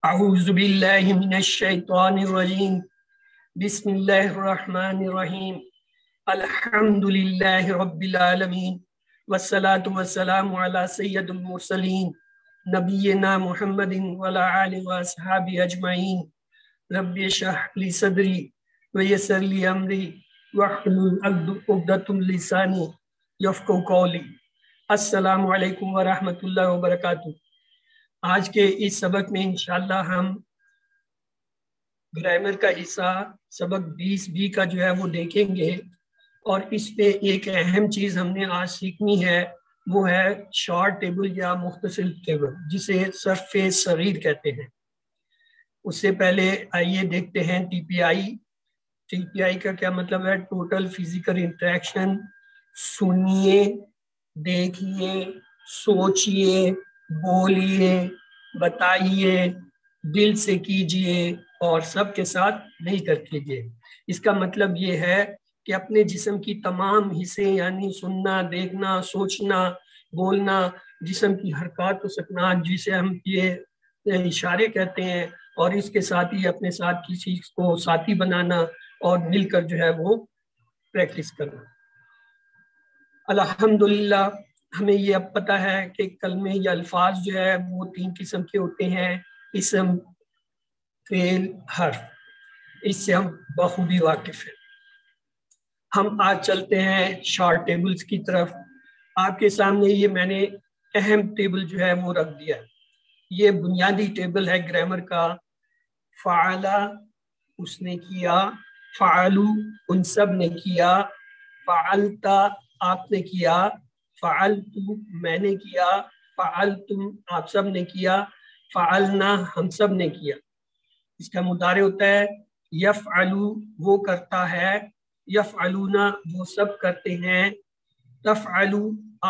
أعوذ بالله من الشيطان الرجيم بسم الله الرحمن الرحيم الحمد لله رب العالمين والصلاة والسلام على سيد المرسلين نبينا محمد وعلى آله وأصحابه أجمعين رب اشرح لي صدري ويسر لي أمري واحلل عقدة من لساني يفقهوا قولي السلام علیکم ورحمۃ اللہ وبرکاتہ۔ آج کے اس سبق میں انشاءاللہ ہم گرامر کا حصہ سبق 20B کا جو ہے وہ دیکھیں گے، اور اس پہ ایک اہم چیز ہم نے آج سیکھنی ہے، وہ ہے شارٹ ٹیبل یا مختصر ٹیبل، جسے صرف صغیر کہتے ہیں۔ اس سے پہلے آئیے دیکھتے ہیں ٹی پی آئی۔ ٹی پی آئی کا کیا مطلب ہے؟ Total physical interaction. سنیے، دیکھیے، سوچئے، بولیے، بتائیے، دل سے کیجئے اور سب کے ساتھ مل کر کیجئے۔ اس کا مطلب یہ ہے کہ اپنے جسم کی تمام حصے یعنی سننا، دیکھنا، سوچنا، بولنا، جسم کی حرکات و سکنات جسے ہم یہ اشارے کہتے ہیں، اور اس کے ساتھ ہی اپنے ساتھ کسی کو ساتھی بنانا اور مل کر جو ہے وہ پریکٹس کرنا۔ الحمدللہ ہمیں یہ اب پتہ ہے کہ کلمے یا الفاظ جو ہے وہ 3 قسم کے ہوتے ہیں: اسم، فعل، حرف۔ اس سے ہم بخوبی واقف ہیں۔ ہم آج چلتے ہیں شارٹ ٹیبلز کی طرف۔ آپ کے سامنے یہ میں نے اہم ٹیبل جو ہے وہ رکھ دیا ہے۔ یہ بنیادی ٹیبل ہے گرامر کا۔ فعلا، اس نے کیا، فعلو، ان سب نے کیا، فعلتا، آپ نے کیا، فعلتو، میں نے کیا، فعلتم، آپ سب نے کیا، فعلنا، ہم سب نے کیا۔ اس کا مضارع ہوتا ہے یفعلو، وہ کرتا ہے، یفعلونا، وہ سب کرتے ہیں، تفعلو،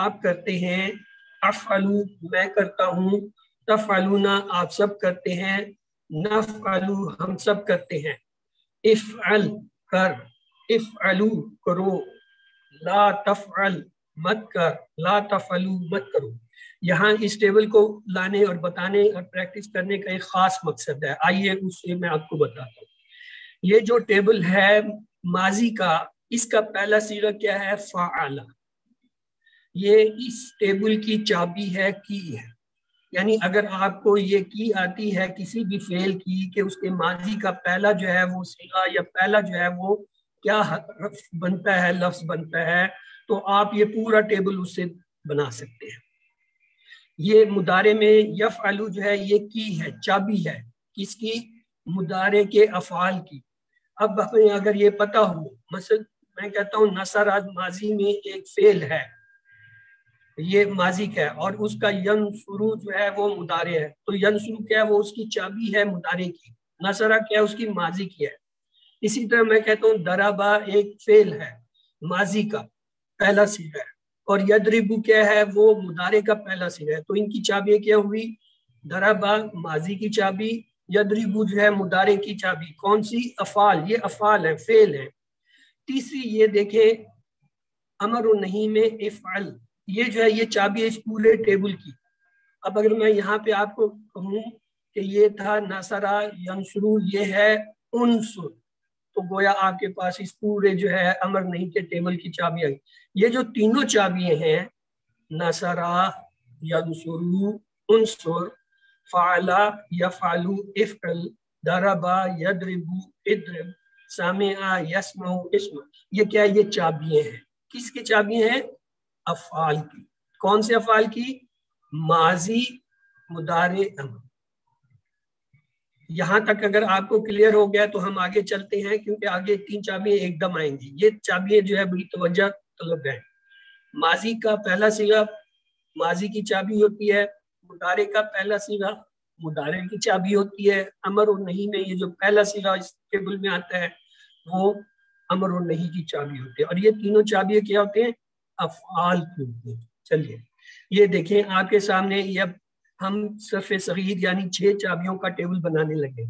آپ کرتے ہیں، افعلو، میں کرتا ہوں، تفعلونا، آپ سب کرتے ہیں، نفعلو، ہم سب کرتے ہیں۔ افعل، کر، افعلو، کرو، لا تفعل، مت کر، لا تفعلو، مت کرو۔ یہاں اس ٹیبل کو لانے اور بتانے اور پریکٹس کرنے کا ایک خاص مقصد ہے، آئیے اس سے میں آپ کو بتاتا ہوں۔ یہ جو ٹیبل ہے ماضی کا، اس کا پہلا صیغہ کیا ہے؟ فعل۔ یہ اس ٹیبل کی چابی ہے، کی ہے۔ یعنی اگر آپ کو یہ کی آتی ہے کسی بھی فعل کی کہ اس کے ماضی کا پہلا جو ہے وہ صیغہ یا پہلا جو ہے وہ کیا حرف بنتا ہے، لفظ بنتا ہے، تو آپ یہ پورا ٹیبل اس سے بنا سکتے ہیں۔ یہ مضارع میں یفعلو جو ہے یہ کی ہے، چابی ہے، کس کی؟ مضارع کے افعال کی۔ اب ہمیں اگر یہ پتہ ہو، مثلا میں کہتا ہوں نصر ماضی میں ایک فعل ہے، یہ ماضی کا ہے، اور اس کا ینصرو جو ہے وہ مضارع ہے، تو ینصرو کیا ہے؟ وہ اس کی چابی ہے مضارع کی۔ نصرہ کیا ہے؟ اس کی ماضی کی ہے۔ اسی طرح میں کہتا ہوں ضربہ ایک فعل ہے ماضی کا، پہلا صیغہ ہے، اور یضربو کیا ہے؟ وہ مضارع کا پہلا صیغہ ہے، تو ان کی چابی کیا ہوئی؟ ضربہ ماضی کی چابی، یضربو جو ہے مضارع کی چابی۔ کون سی؟ افعال، یہ افعال ہیں، فعل ہیں۔ تیسری یہ دیکھیں امر و نہیں میں افعل، یہ جو ہے یہ چابی ہے اس پورے ٹیبل کی۔ اب اگر میں یہاں پہ آپ کو کہوں کہ یہ تھا نصرہ ینصرو، یہ ہے انصر، تو گویا آپ کے پاس اس پورے جو ہے امر نہیں کے ٹیبل کی چابی آئی۔ یہ جو تینوں چابیاں ہیں، نصرہ، ینصرو، انصر، فعلا، یفعلو، افعل، ضربا، یضربو، اضرب، سامعا، یسمع، اسمع، یہ کیا ہے؟ یہ چابیاں ہیں۔ کس کی چابیاں ہیں؟ افعال کی۔ کون سے افعال کی؟ ماضی، مضارع، امر۔ یہاں تک اگر آپ کو کلیئر ہو گیا تو ہم آگے چلتے ہیں، کیونکہ آگے 3 چابیاں ایک دم آئیں گی۔ یہ چابیاں جو ہے بڑی توجہ طلب ہے۔ ماضی کا پہلا صیغہ ماضی کی چابی ہوتی ہے، مضارع کا پہلا صیغہ مضارع کی چابی ہوتی ہے، امر اور نہیں میں یہ جو پہلا صیغہ اس ٹیبل میں آتا ہے وہ امر اور نہیں کی چابی ہوتی ہے، اور یہ تینوں چابیاں کیا ہوتے ہیں؟ افعال کی ہوتی ہیں۔ چلیے یہ دیکھیں آپ کے سامنے، یہ ہم صرف صغیر یعنی 6 چابیوں کا ٹیبل بنانے لگے۔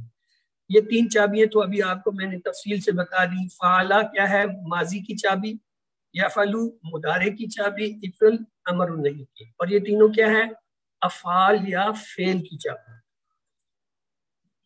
یہ 3 چابیاں تو ابھی آپ کو میں نے تفصیل سے بتا دی۔ فعلا کیا ہے؟ ماضی کی چابی، یفعلو مضارع کی چابی، افعل امر نہیں کی، اور یہ تینوں کیا ہے؟ افعال یا فعل کی چابی۔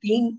3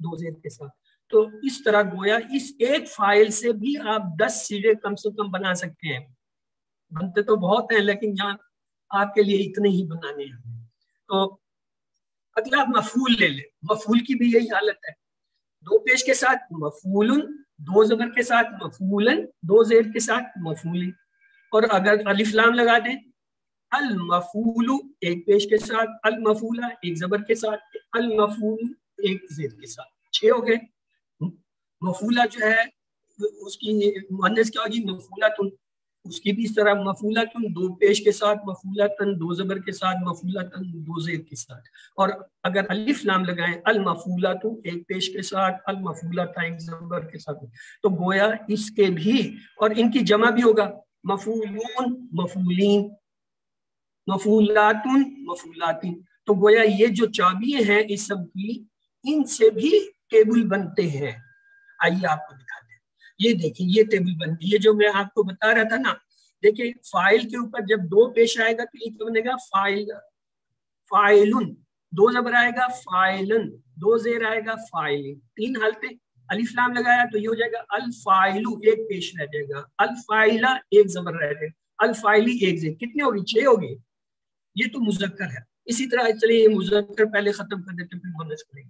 2 زیر کے ساتھ. تو اس طرح گویا اس ایک فائل سے بھی آپ 10 سیرے کم سے کم بنا سکتے ہیں. بنتے تو بہت ہیں لیکن یہاں آپ کے لیے اتنے ہی بنانے ہیں. تو اگلا مفعول لے لیں. مفعول کی بھی یہی حالت ہے, 2 پیش کے ساتھ مفعول, 2 زبر کے ساتھ مفعولن, 2 زیر کے ساتھ مفعولی. اور اگر الف لام لگا دیں, المفعول 1 پیش کے ساتھ, المفعولہ 1 زبر کے ساتھ, المفعول 1 زیر کے ساتھ, 6 ہو گئے. مفعولہ جو ہے اس کی مؤنث کیا ہوگی, مفعولۃ. اس کی بھی اس طرح مفعولۃ 2 پیش کے ساتھ, مفعولۃ 2 زبر کے ساتھ, مفعولۃ 2 زیر کے ساتھ. اور اگر الف لام لگائیں, المفعولۃ 1 پیش کے ساتھ, المفعولۃ 1 زبر کے ساتھ. تو گویا اس کے بھی, اور ان کی جمع بھی ہوگا, مفعولون, مفعولین, مفعولات, مفعولات. تو گویا یہ جو چابیاں ہیں اس سب کی, ان سے بھی ٹیبل بنتے ہیں. آئیے آپ کو دکھا دیں. یہ دیکھیں یہ ٹیبل بنتی ہے جو میں آپ کو بتا رہا تھا نا. دیکھیں فائل کے اوپر جب 2 پیش آئے گا تو یہ کیا بنے گا, فائل, فائلن, 2 زبر آئے گا فائلن, 2 زیر آئے گا فائل. 3 حالتیں. الف لام لگایا تو یہ ہو جائے گا الفائلو, 1 پیش رہ جائے گا, الفائلہ 1 زبر رہ جائے گا, الفائلی 1 زیر. کتنے ہوگی, 6 ہوگی. یہ تو مذکر ہے. اسی طرح چلیے یہ مذکر پہلے ختم کر دیتے پھر مؤنث کریں گے.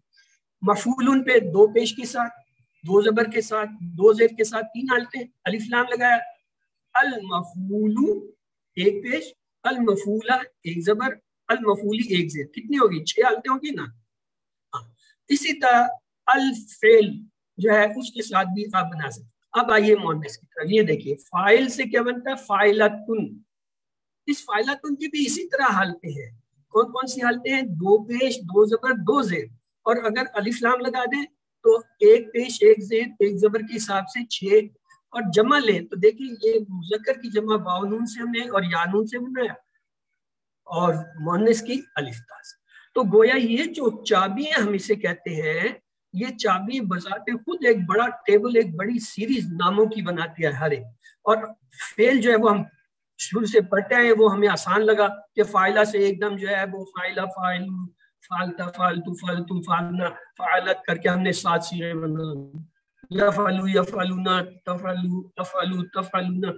مفعولن پہ 2 پیش کے ساتھ, 2 زبر کے ساتھ, 2 زیر کے ساتھ, 3 حالتیں. الف لام لگایا, المفعول 1 پیش, المفعولہ 1 زبر, المفعولی 1 زیر. کتنی ہوگی, 6 حالتیں ہوگی نا. اسی طرح الفعل جو ہے اس کے ساتھ بھی آپ بنا سکتے. اب آئیے مؤنث کی طرف. یہ دیکھیے فائل سے کیا بنتا ہے, فائلتن. اس فائلتن کی بھی اسی طرح حالتیں ہیں. کون کون سی حالتیں ہیں, 2 پیش, 2 زبر, 2 زیر. اور اگر الف لام لگا دیں تو 1 پیش, 1 زیر, 1 زبر کے حساب سے 6. اور جمع لیں تو دیکھیں یہ مذکر کی جمع باء سے ہم نے اور یا نون سے بنایا, اور مؤنث کی الف تا سے. تو گویا یہ جو چابیاں ہم اسے کہتے ہیں, یہ چابی بذات خود ایک بڑا ٹیبل, ایک بڑی سیریز ناموں کی بناتی ہے ہر ایک. اور فعل جو ہے وہ ہم شروع سے پڑھتے ہیں, وہ ہمیں آسان لگا کہ فائلہ سے ایک دم جو ہے وہ فائلہ, فائل, فالتا, فالتو, فالتو, فالنا, فعلت کر کے ہم نے 7 سیرے بنا. یفعلو, یفعلونا, تفعلو, تفعلو, تفعلونا,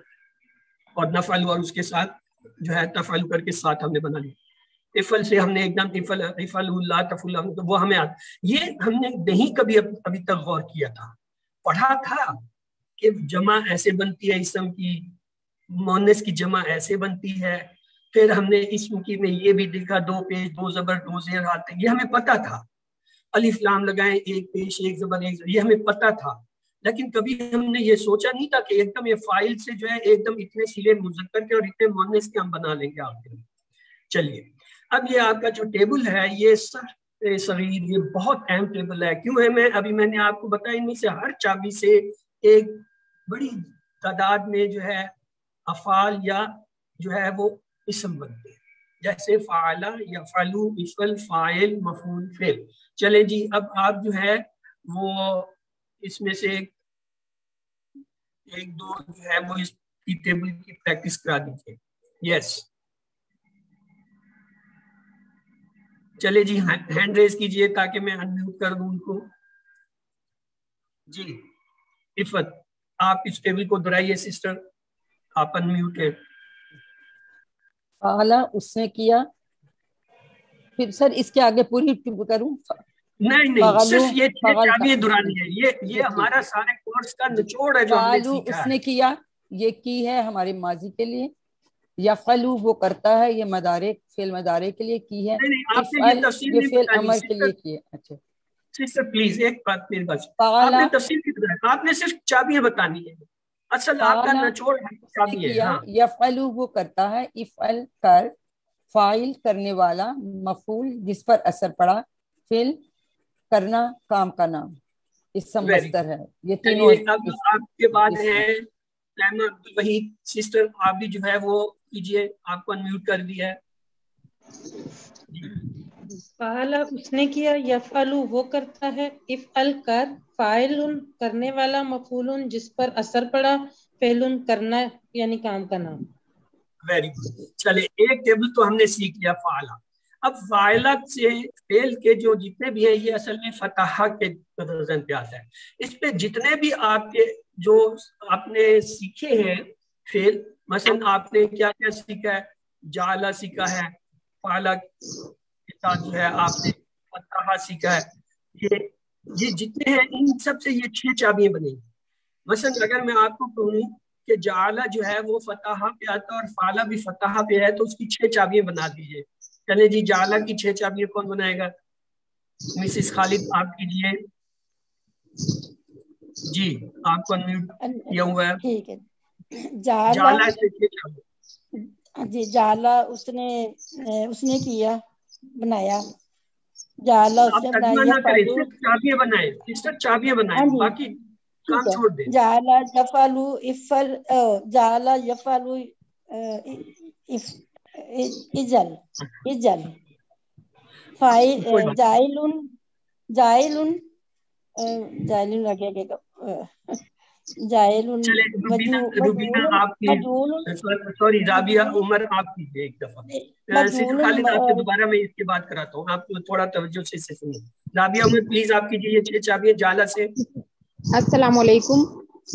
اور نفعلو, اور اس کے ساتھ جو ہے تفعلو کر کے 7 ہم نے بنا لی. افعل سے ہم نے ایک دم افعل لا تفعل, تو وہ ہمیں یہ ہم نے نہیں کبھی ابھی تک غور کیا تھا. پڑھا تھا کہ جمع ایسے بنتی ہے اسم کی, مؤنث کی جمع ایسے بنتی ہے. پھر ہم نے اسم کی میں یہ بھی دیکھا 2 پیش, 2 زبر, 2 زیر آتے, یہ ہمیں پتا تھا. الف لام لگائیں 1 پیش, 1 زبر, 1 زبر, یہ ہمیں پتا تھا. لیکن کبھی ہم نے یہ سوچا نہیں تھا کہ ایک دم یہ فائل سے جو ہے ایک دم اتنے سیرے مذکر کے اور اتنے مؤنث کے ہم بنا لیں گے آپ کے. چلیے اب یہ آپ کا جو ٹیبل ہے یہ صغیر, یہ بہت اہم ٹیبل ہے. کیوں ہے, میں نے آپ کو بتایا ان میں سے ہر چابی سے ایک بڑی تعداد میں جو ہے افعال یا جو ہے وہ اسم بنتے ہیں, جیسے فعلا, یفعلو, افعل, فاعل, مفعول, فعل. چلے جی اب آپ جو ہے وہ اس میں سے ایک دو جو ہے وہ اس کی ٹیبل کی پریکٹس کرا دیجیے. یس چلے جی ہینڈ ریز کیجئے تاکہ میں انمیوٹ کر دوں ان کو. جی عفت آپ اس ٹیبل کو دہرائیے سسٹر, آپ انمیوٹ ہیں. اعلیٰ اس نے کیا, پھر سر اس کے آگے پوری کروں؟ نہیں صرف یہ چابیاں دہرانی ہے, یہ ہمارا سارے کورس کا نچوڑ ہے جو ہم نے سیکھا ہے. اس نے کیا, یہ کی ہے ہمارے ماضی کے لیے. یفعلو وہ کرتا ہے, یہ مضارع, فعل مضارع کے لیے کی ہے. یہ فعل امر کے لیے کی ہے. اچھا سسٹر پلیز ایک بات میری بات, آپ نے تفصیل کی بتایا, آپ نے صرف چابیاں بتانی ہے. اصل آپ کا نچوڑ چابی ہے. یفعلو وہ کرتا ہے, افعل کر, فاعل کرنے والا, مفعول جس پر اثر پڑا, فعل کرنا کام کا نام, اسم مصدر ہے. یہ تینوں. اب آپ کے بعد ہیں عبدالوحید سسٹر, آپ بھی جو ہے وہ کیجئے, آپ کو انمیوٹ کر دیا ہے. فعل اس نے کیا, یفعلو وہ کرتا ہے, افعل کر, فاعل کرنے والا, مفعول جس پر اثر پڑا, فعل کرنا یعنی کام کا نام. Very good. چلے ایک ٹیبل تو ہم نے سیکھ لیا فعل. اب فاعلت سے فعل کے جو جتنے بھی ہیں یہ اصل میں فتح کے وزن پہ آتا ہے. اس پہ جتنے بھی آپ کے جو آپ نے سیکھے ہیں فعل، مثلا آپ نے کیا کیا سیکھا ہے، جعل سیکھا ہے، فعلت کے ساتھ جو ہے آپ نے فتح سیکھا ہے، یہ جتنے ہیں ان سب سے یہ 6 چابیاں بنیں گی. مثلا اگر میں آپ کو کہوں کہ جعل جو ہے وہ فتح پہ آتا ہے اور فعل بھی فتح پہ ہے تو اس کی 6 چابیاں بنا دیجیے. چلے جی جعل کی 6 چابیاں کون بنائے گا؟ مسز خالد آپ کیجیے. جی آپ کو انمیوٹ کیا ہوا ہے. ٹھیک ہے. جعل سے 6 چابیاں. جی جعل اس نے کیا بنایا. جعل اس نے بنایا. صرف چابیاں بنائیں، صرف چابیاں بنائیں، باقی کام چھوڑ دیں. جعل یفعل افعل جعل یفعل اجل اجل فاعل جائل لگے گا جائل روبینہ آپ کی، سوری رابعہ عمر آپ کیجیے ایک دفعہ. صرف خالد آپ سے دوبارہ میں اس کے بات کراتا ہوں، آپ تھوڑا توجہ سے سنیں. رابعہ عمر پلیز آپ کیجیے یہ 6 چابیاں جعل سے. السلام علیکم.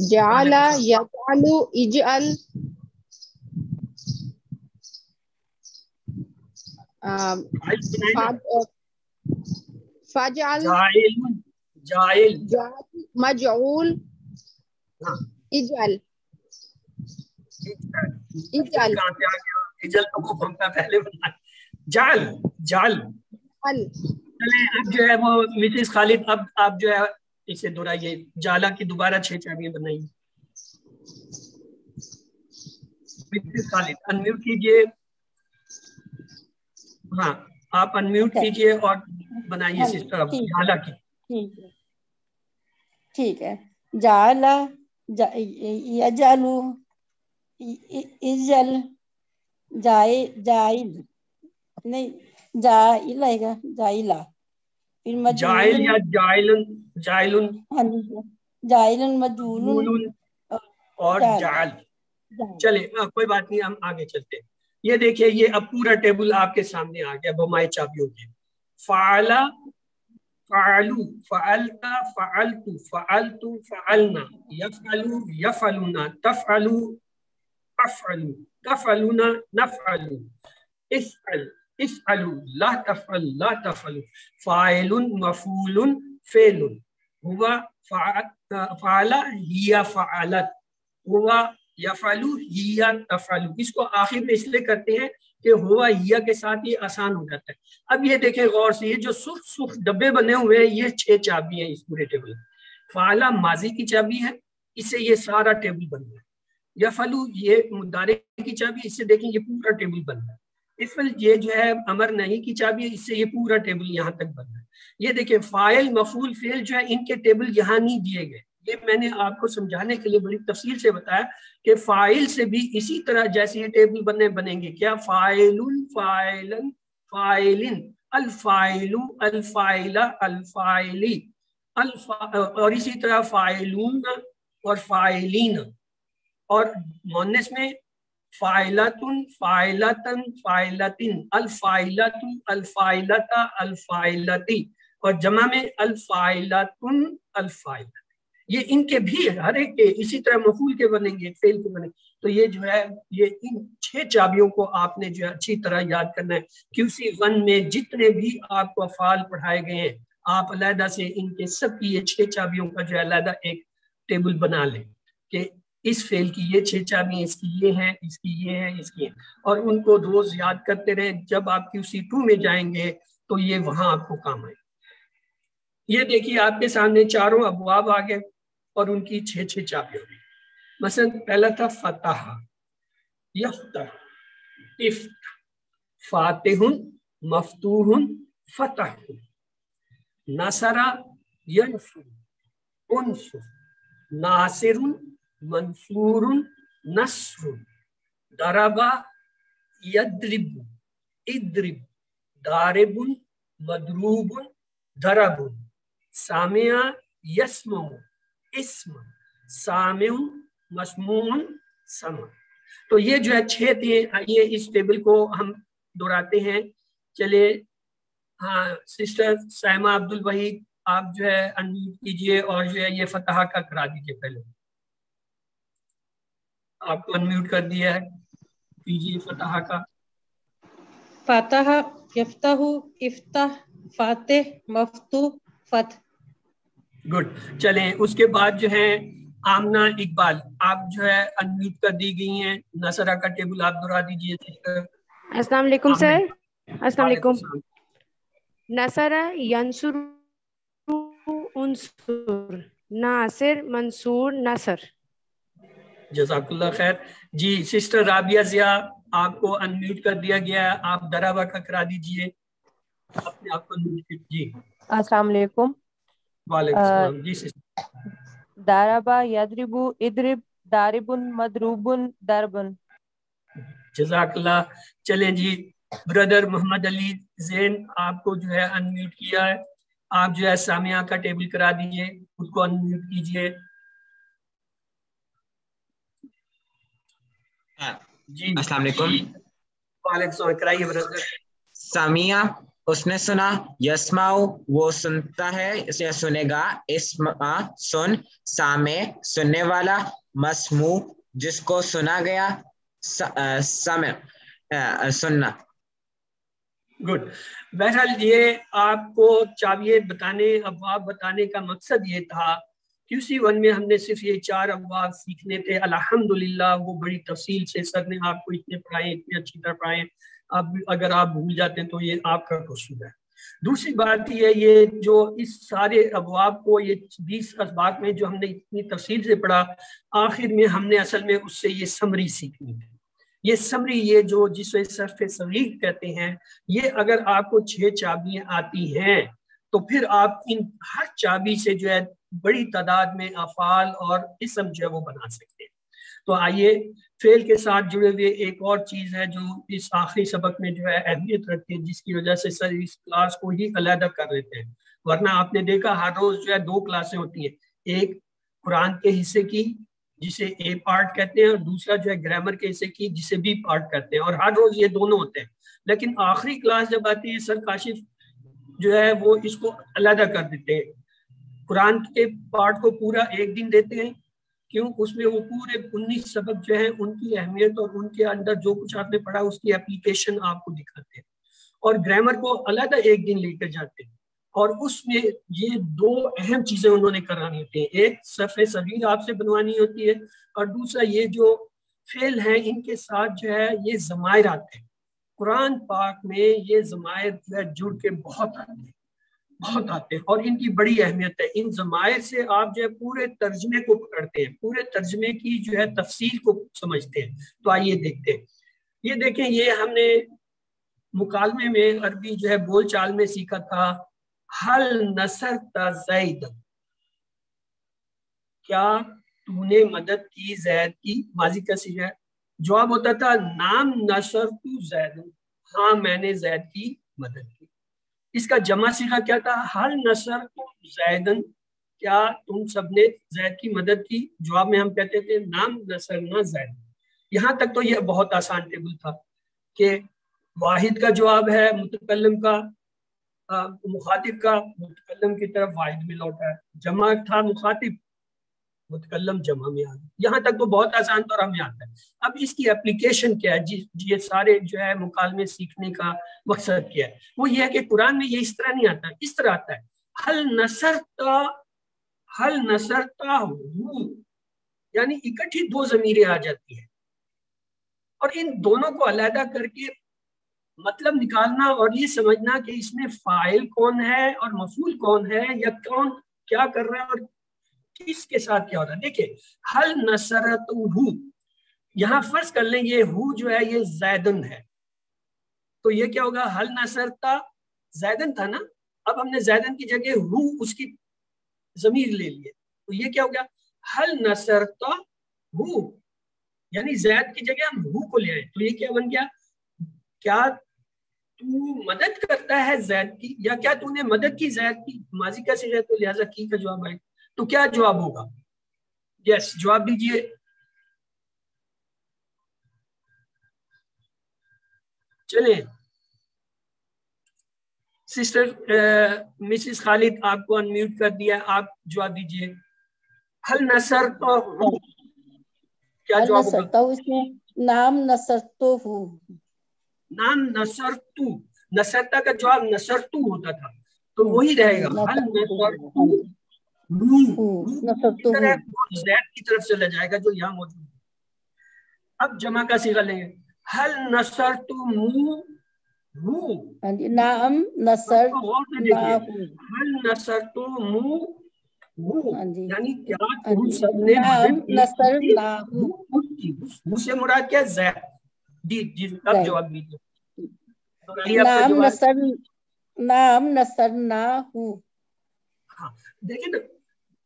جعل یفعل اجعل فجعل جائل مجعول اجعل اجعل اجل کو بھونکا پہلے بنا جعل جعل. چلیں اب جو ہے وہ مسز خالد اب آپ جو ہے اسے دہرائیے، جعل کی دوبارہ 6 چابیاں بنائیے. مسز خالد انمیوٹ کیجیے. ہاں آپ انمیوٹ کیجیے اور بنائیے سسٹر جعل کی. ٹھیک ہے. جعل یجعل اجل جائل نہیں جائل آئے گا جائلہ جائل یا جائلن جائلن جائلن مجعول اور جعل. چلے کوئی بات نہیں، ہم آگے چلتے ہیں. یہ دیکھیں یہ اب پورا ٹیبل آپ کے سامنے آ گیا بمائے چابیوں کے. فعلا فعلو فعلتا فعلتو فعلتو فعلنا یفعلو یفعلونا تفعلو افعلو تفعلونا نفعلو افعل افعلو لا تفعل لا تفعلو فاعل مفعول فعل ہوا فعل ہی فعلت ہوا یفعلو ہی تفعلو. اس کو آخر میں اس لیے کرتے ہیں کہ ہوا ہیا کے ساتھ یہ آسان ہو جاتا ہے. اب یہ دیکھیں غور سے، یہ جو سرخ سرخ ڈبے بنے ہوئے ہیں یہ 6 چابی ہیں اس پورے ٹیبل. فعلا ماضی کی چابی ہے، اس سے یہ سارا ٹیبل بن رہا ہے. یفعلو یہ مضارع کی چابی، اس سے دیکھیں یہ پورا ٹیبل بن رہا ہے. افعل یہ جو ہے امر نہیں کی چابی ہے، اس سے یہ پورا ٹیبل یہاں تک بن رہا ہے. یہ دیکھیں فاعل مفعول فعل جو ہے ان کے ٹیبل یہاں نہیں دیے گئے. یہ میں نے آپ کو سمجھانے کے لیے بڑی تفصیل سے بتایا کہ فاعل سے بھی اسی طرح جیسے یہ ٹیبل بنیں گے. کیا فاعل فاعلن فاعلن الفاعل الفاعل الفاعلی اور اسی طرح فاعلون اور فاعلین، اور مؤنث میں فاعلتن فاعلتن فاعلتن الفاعلت الفاعلت الفاعلتی، اور جمع میں الفاعلتن الفاعلت. یہ ان کے بھی ہر ایک کے اسی طرح مفعول کے بنیں گے، فعل کے بنیں گے. تو یہ جو ہے یہ ان 6 چابیوں کو آپ نے جو ہے اچھی طرح یاد کرنا ہے. QC1 میں جتنے بھی آپ کو افعال پڑھائے گئے ہیں آپ علیحدہ سے ان کے سب کی یہ 6 چابیوں کا جو ہے علیحدہ ایک ٹیبل بنا لیں کہ اس فعل کی یہ 6 چابیاں، اس کی یہ ہیں، اس کی یہ ہیں، اس کی ہیں، اور ان کو روز یاد کرتے رہیں. جب آپ QC2 میں جائیں گے تو یہ وہاں آپ کو کام آئے. یہ دیکھیے آپ کے سامنے چاروں ابواب آ گئے اور ان کی 6 چابیاں ہوئی. مثلا پہلا تھا فتح یفتح افتح فاتح مفتوح فتح نصر ینصر انصر ناصر منصور نصر ضرب یضرب اضرب ضارب مضروب ضرب سامع یسمع اسم سامع مسموع سمع. تو یہ جو ہے 6 تھے. یہ اس ٹیبل کو ہم دہراتے ہیں چلے ہاں سسٹر سائمہ عبد الوحید آپ جو ہے انمیوٹ کیجئے اور جو ہے یہ فتح کا کرا دیجئے. پہلے آپ کو انمیوٹ کر دیا ہے, کیجئے فتح کا. فاتح یفتح افتح فاتح مفتوح فتح. گڈ. چلیں اس کے بعد جو ہے آمنہ اقبال آپ جو ہے انمیوٹ کر دی گئی ہیں. نصرہ کا ٹیبل آپ دہرا دیجئے. السلام علیکم سر. السلام علیکم. السلام. نصر ینصر انصر ناصر منصور نصر. جزاک اللہ خیر. جی سسٹر رابعہ ضیاء آپ کو انمیوٹ کر دیا گیا ہے, آپ دراوا کا کرا دیجئے اپنے آپ کو انمیوٹ. جی السلام علیکم. وعلیکم السلام. جی سسٹر. داربا یدربو ادرب داربن مدروبن دربن. جزاک اللہ. چلیں جی بردر محمد علی زین آپ کو جو ہے انمیوٹ کیا ہے, آپ جو ہے سامیہ کا ٹیبل کرا دیجئے, خود کو انمیوٹ کیجئے. جی السلام علیکم. وعلیکم السلام. کرائیے بردر. سامیہ اس نے سنا, یسماؤ وہ سنتا ہے یا سنے گا, اسما سن, سامع سننے والا, مسموع جس کو سنا گیا, سمع سننا. گڈ. بہرحال یہ آپ کو چابیے بتانے ابواب بتانے کا مقصد یہ تھا. QC1 میں ہم نے صرف یہ 4 ابواب سیکھنے تھے. الحمدللہ وہ بڑی تفصیل سے سر نے آپ کو اتنے پڑھائے, اتنے اچھی طرح پڑھائے. اب اگر آپ بھول جاتے ہیں تو یہ آپ کا قصور ہے. دوسری بات یہ جو اس سارے ابواب کو یہ 20 اسباق میں جو ہم نے اتنی تفصیل سے پڑھا, آخر میں ہم نے اصل میں اس سے یہ سمری سیکھنی تھی. یہ سمری یہ جو جسے صرف صغیر کہتے ہیں, یہ اگر آپ کو 6 چابیاں آتی ہیں تو پھر آپ ان ہر چابی سے جو ہے بڑی تعداد میں افعال اور اسم جو ہے وہ بنا سکتے ہیں. تو آئیے فعل کے ساتھ جڑے ہوئے ایک اور چیز ہے جو اس آخری سبق میں جو ہے اہمیت رکھتی ہے, جس کی وجہ سے سر اس کلاس کو ہی علیحدہ کر دیتے ہیں. ورنہ آپ نے دیکھا ہر روز جو ہے 2 کلاسیں ہوتی ہیں, ایک قرآن کے حصے کی جسے A پارٹ کہتے ہیں, اور دوسرا جو ہے گرامر کے حصے کی جسے B پارٹ کہتے ہیں, اور ہر روز یہ دونوں ہوتے ہیں. لیکن آخری کلاس جب آتی ہے سر کاشف جو ہے وہ اس کو علیحدہ کر دیتے ہیں. قرآن کے پارٹ کو پورا ایک دن دیتے ہیں, کیوں, اس میں وہ پورے 19 سبق جو ہیں ان کی اہمیت اور ان کے اندر جو کچھ آپ نے پڑھا اس کی اپلیکیشن آپ کو دکھاتے ہیں. اور گرامر کو علیحدہ ایک دن لے کر جاتے ہیں, اور اس میں یہ 2 اہم چیزیں انہوں نے کرانی ہوتی ہیں. ایک صفحہ صغیر آپ سے بنوانی ہوتی ہے, اور دوسرا یہ جو فعل ہیں ان کے ساتھ جو ہے یہ ضمائر آتے ہیں. قرآن پاک میں یہ ضمائر جو ہے جڑ کے بہت آتے ہیں, اور ان کی بڑی اہمیت ہے. ان ضمائر سے آپ جو ہے پورے ترجمے کو پکڑتے ہیں, پورے ترجمے کی جو ہے تفصیل کو سمجھتے ہیں. تو آئیے دیکھتے ہیں. یہ دیکھیں, یہ ہم نے مکالمے میں عربی جو ہے بول چال میں سیکھا تھا. حل نصرت زید, کیا تو نے مدد کی زید کی, ماضی کا صیغہ ہے. جواب ہوتا تھا نام نصرت زید, ہاں میں نے زید کی مدد کی. اس کا جمع صیغہ کیا تھا, حل نصرت زیدن, کیا تم سب نے زید کی مدد کی. جواب میں ہم کہتے تھے نام نصرنا زید. یہاں تک تو یہ بہت آسان ٹیبل تھا کہ واحد کا جواب ہے متکلم کا, مخاطب کا متکلم کی طرف واحد میں لوٹا ہے. جمع تھا مخاطب, متکلم جمع میں آ گیا. یہاں تک تو بہت آسان طور ہمیں آتا ہے. اب اس کی اپلیکیشن کیا ہے, یہ سارے جو ہے مکالمے سیکھنے کا مقصد کیا ہے, وہ یہ ہے کہ قرآن میں یہ اس طرح نہیں آتا, اس طرح آتا ہے حل نصرتا ہو, یعنی اکٹھی 2 ضمیریں آ جاتی ہیں, اور ان دونوں کو علیحدہ کر کے مطلب نکالنا اور یہ سمجھنا کہ اس میں فاعل کون ہے اور مفعول کون ہے, یا کون کیا کر رہا ہے اور کس کے ساتھ کیا ہو رہا ہے. دیکھیں حل نصرتہ, یہاں فرض کر لیں یہ ہو جو ہے یہ زیدن ہے, تو یہ کیا ہوگا, حل نصرتا زیدن تھا نا, اب ہم نے زیدن کی جگہ ہو اس کی ضمیر لے لیے, تو یہ کیا ہو گیا حل نصرتا ہو, یعنی زید کی جگہ ہم ہو کو لے آئے. تو یہ کیا بن گیا, کیا تو مدد کرتا ہے زید کی, یا کیا تو نے مدد کی زید کی. ماضی کا صیغہ ہے تو لہٰذا کی کا جواب آئے, تو کیا جواب ہوگا. یس جواب دیجئے. چلیں سسٹر مسز خالد آپ کو انمیوٹ کر دیا, آپ جواب دیجیے. حل نصر تو کیا جواب ہوگا؟ اس میں نام نصر تو ہوں, نام نصر تو, نصرتا کا جواب نصر تو ہوتا تھا تو وہی رہے گا. حل نصر تو زید کی طرف چلا جائے گا جو یہاں موجود ہے. اب جمع کا صیغہ لیں گے. حل نصر تو نام نصر حل نصر تو یعنی کیا تم سب نے سے مراد کیا؟ زید. جی اب جواب دیجیے. نام نصر نہ ہوں. ہاں دیکھیں نا,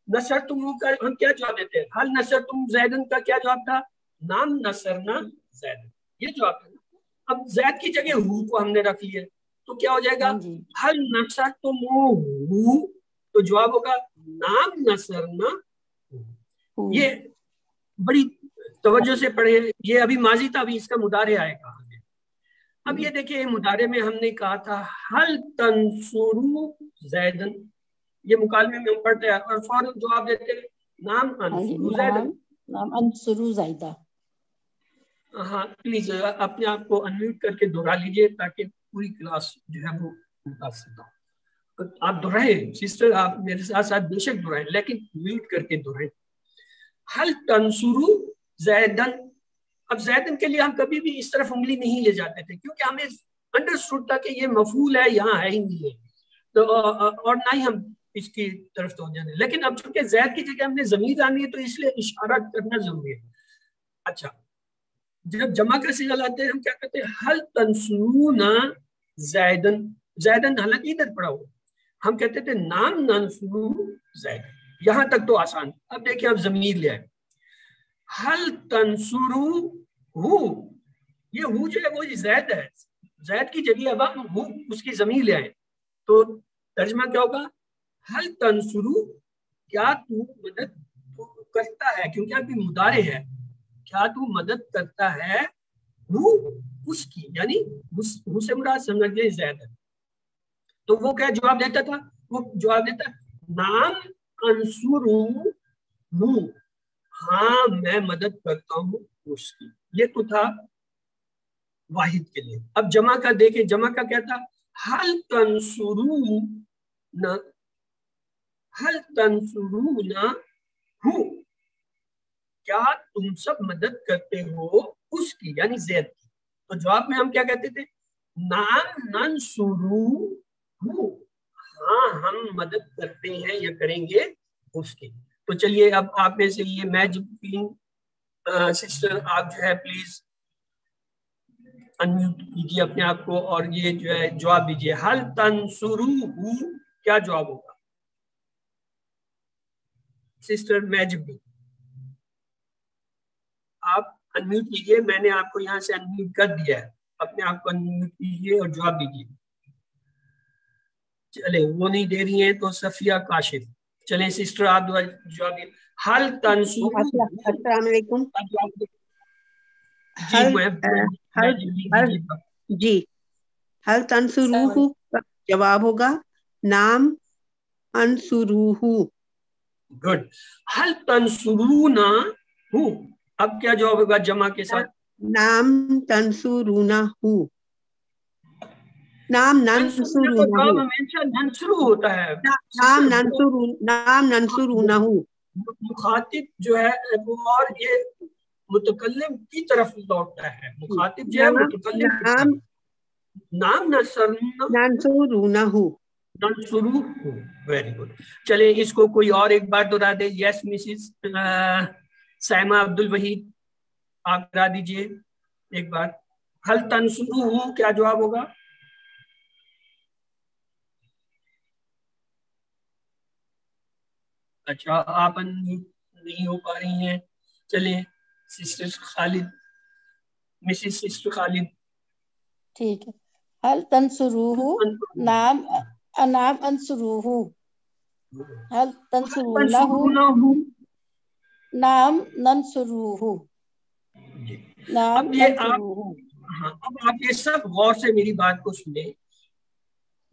نصر تم کا ہم کیا جواب دیتے ہیں؟ حل نصر تم زیدن کا کیا جواب تھا؟ نام نصر نہ زیدن, یہ جواب تھا. اب زید کی جگہ ہو کو ہم نے رکھ لیا تو کیا ہو جائے گا؟ حل نصر تم ہو, تو جواب ہوگا نام نصر نہ. یہ بڑی توجہ سے پڑھے, یہ ابھی ماضی تھا, ابھی اس کا مضارع آئے گا. اب یہ دیکھیں مضارع میں ہم نے کہا تھا حل تنصرو زیدن, یہ مکالمے میں ہم پڑھتے ہیں اور فوراً جواب دیتے ہیں نام انصرو زیدن. نام انصرو زیدہ. ہاں پلیز اپنے آپ کو انمیوٹ کر کے دہرا لیجئے تاکہ پوری کلاس جو ہے وہ متاثر ہو. آپ دہرائیں سسٹر, آپ میرے ساتھ ساتھ بے شک دہرائیں لیکن میوٹ کر کے دہرائیں. حل تنصرو زیدن. اب زیدن کے لیے ہم کبھی بھی اس طرف انگلی نہیں لے جاتے تھے کیونکہ ہمیں انڈرسٹوڈ تھا کہ یہ مفعول ہے, یہاں ہے ہی نہیں ہے, تو اور نہ ہی ہم اس کی طرف تو جانے. لیکن اب چونکہ زید کی جگہ ہم نے ضمیر آنی ہے تو اس لیے اشارہ کرنا ضروری ہے. اچھا, جب جمع کا صیغہ لاتے ہیں ہم کیا کہتے ہیں؟ حل تنصرون زیدن. زیدن حالانکہ ادھر پڑا ہوا, ہم کہتے تھے نام ننصرو زیدن. یہاں تک تو آسان. اب دیکھیں آپ ضمیر لے آئے. حل تنصرو ہو, یہ ہو جو ہے وہ زید ہے, زید کی جگہ اب ہم ہو اس کی ضمیر لے آئے تو ترجمہ کیا ہوگا؟ حل تنصرو, کیا تو مدد کرتا ہے, کیونکہ ابھی مضارع ہے, کیا تو مدد کرتا ہے وہ اس کی, یعنی وہ سے مراد سمجھ گئے زید ہے. تو وہ کیا جواب دیتا تھا؟ وہ جواب دیتا نام انصرو ہوں, ہاں میں مدد کرتا ہوں اس کی. یہ تو تھا واحد کے لیے. اب جمع کا دیکھیں, جمع کا کیا تھا؟ حل تنصرون, حل تنصرون ہو, کیا تم سب مدد کرتے ہو اس کی, یعنی زید کی. تو جواب میں ہم کیا کہتے تھے؟ نام ننصرو ہو, ہاں ہم مدد کرتے ہیں یا کریں گے اس کی. تو چلیے اب آپ میں سے یہ میجپین سسٹر آپ جو ہے پلیز انمیوٹ کیجیے اپنے آپ کو اور یہ جو ہے جواب دیجیے. حل تنصرو ہو, کیا جواب ہوگا؟ سسٹر میجپین آپ انمیوٹ کیجیے, میں نے آپ کو یہاں سے انمیوٹ کر دیا ہے, اپنے آپ کو انمیوٹ کیجیے اور جواب دیجیے. چلے وہ نہیں دے رہی ہیں تو صفیہ کاشف, چلیں سسٹر آپ جواب دیجیے. حل تنصرو. السلام علیکم. جی حل تنصروہ کا جواب ہوگا نام انصروہ. گڈ. حل تنصرون ہو, اب کیا جواب ہوگا جمع کے ساتھ؟ نام تنصرونہ. نام ننصرو ہوتا ہے, نام ننصرونہ. مخاطب جو ہے وہ اور یہ متکلم کی طرف لوٹتا ہے, مخاطب جو ہے متکلم. نام ننصرونہ. Very good. چلے اس کو کوئی اور ایک بار دہرا دے. یس مسز سائمہ عبد الوحید آپ کرا دیجئے ایک بار. حل تنصرو کیا جواب ہوگا؟ اچھا آپ نہیں ہو پا رہی ہیں. چلیں سسٹر خالد, مسز سسٹر خالد. ٹھیک ہے. حل تنصروہ نام انصروہ. حل تنصرونہ نام ننصروہ. اب آپ یہ سب غور سے میری بات کو سنیں.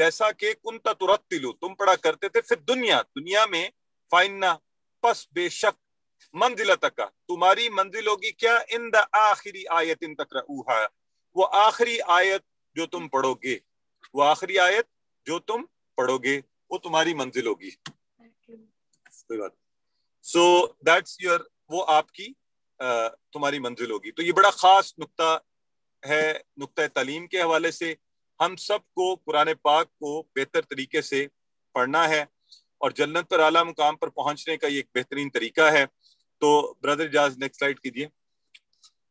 جیسا کہ کنت ترتلو تم پڑھا کرتے تھے پھر دنیا میں فائنا پس بے شک منزلتک کا تمہاری منزل ہوگی کیا ان دا آخری آیت ان تقرؤھا وہ آخری آیت جو تم پڑھو گے وہ آخری آیت جو تم پڑھو گے وہ تمہاری منزل ہوگی. کوئی بات سو دیٹس یور وہ آپ کی تمہاری منزل ہوگی. تو یہ بڑا خاص نقطہ ہے نقطہ تعلیم کے حوالے سے. ہم سب کو قرآن پاک کو بہتر طریقے سے پڑھنا ہے اور جنت پر اعلیٰ مقام پر پہنچنے کا یہ ایک بہترین طریقہ ہے. تو برادر اجاز نیکسٹ سلائیڈ کیجیے.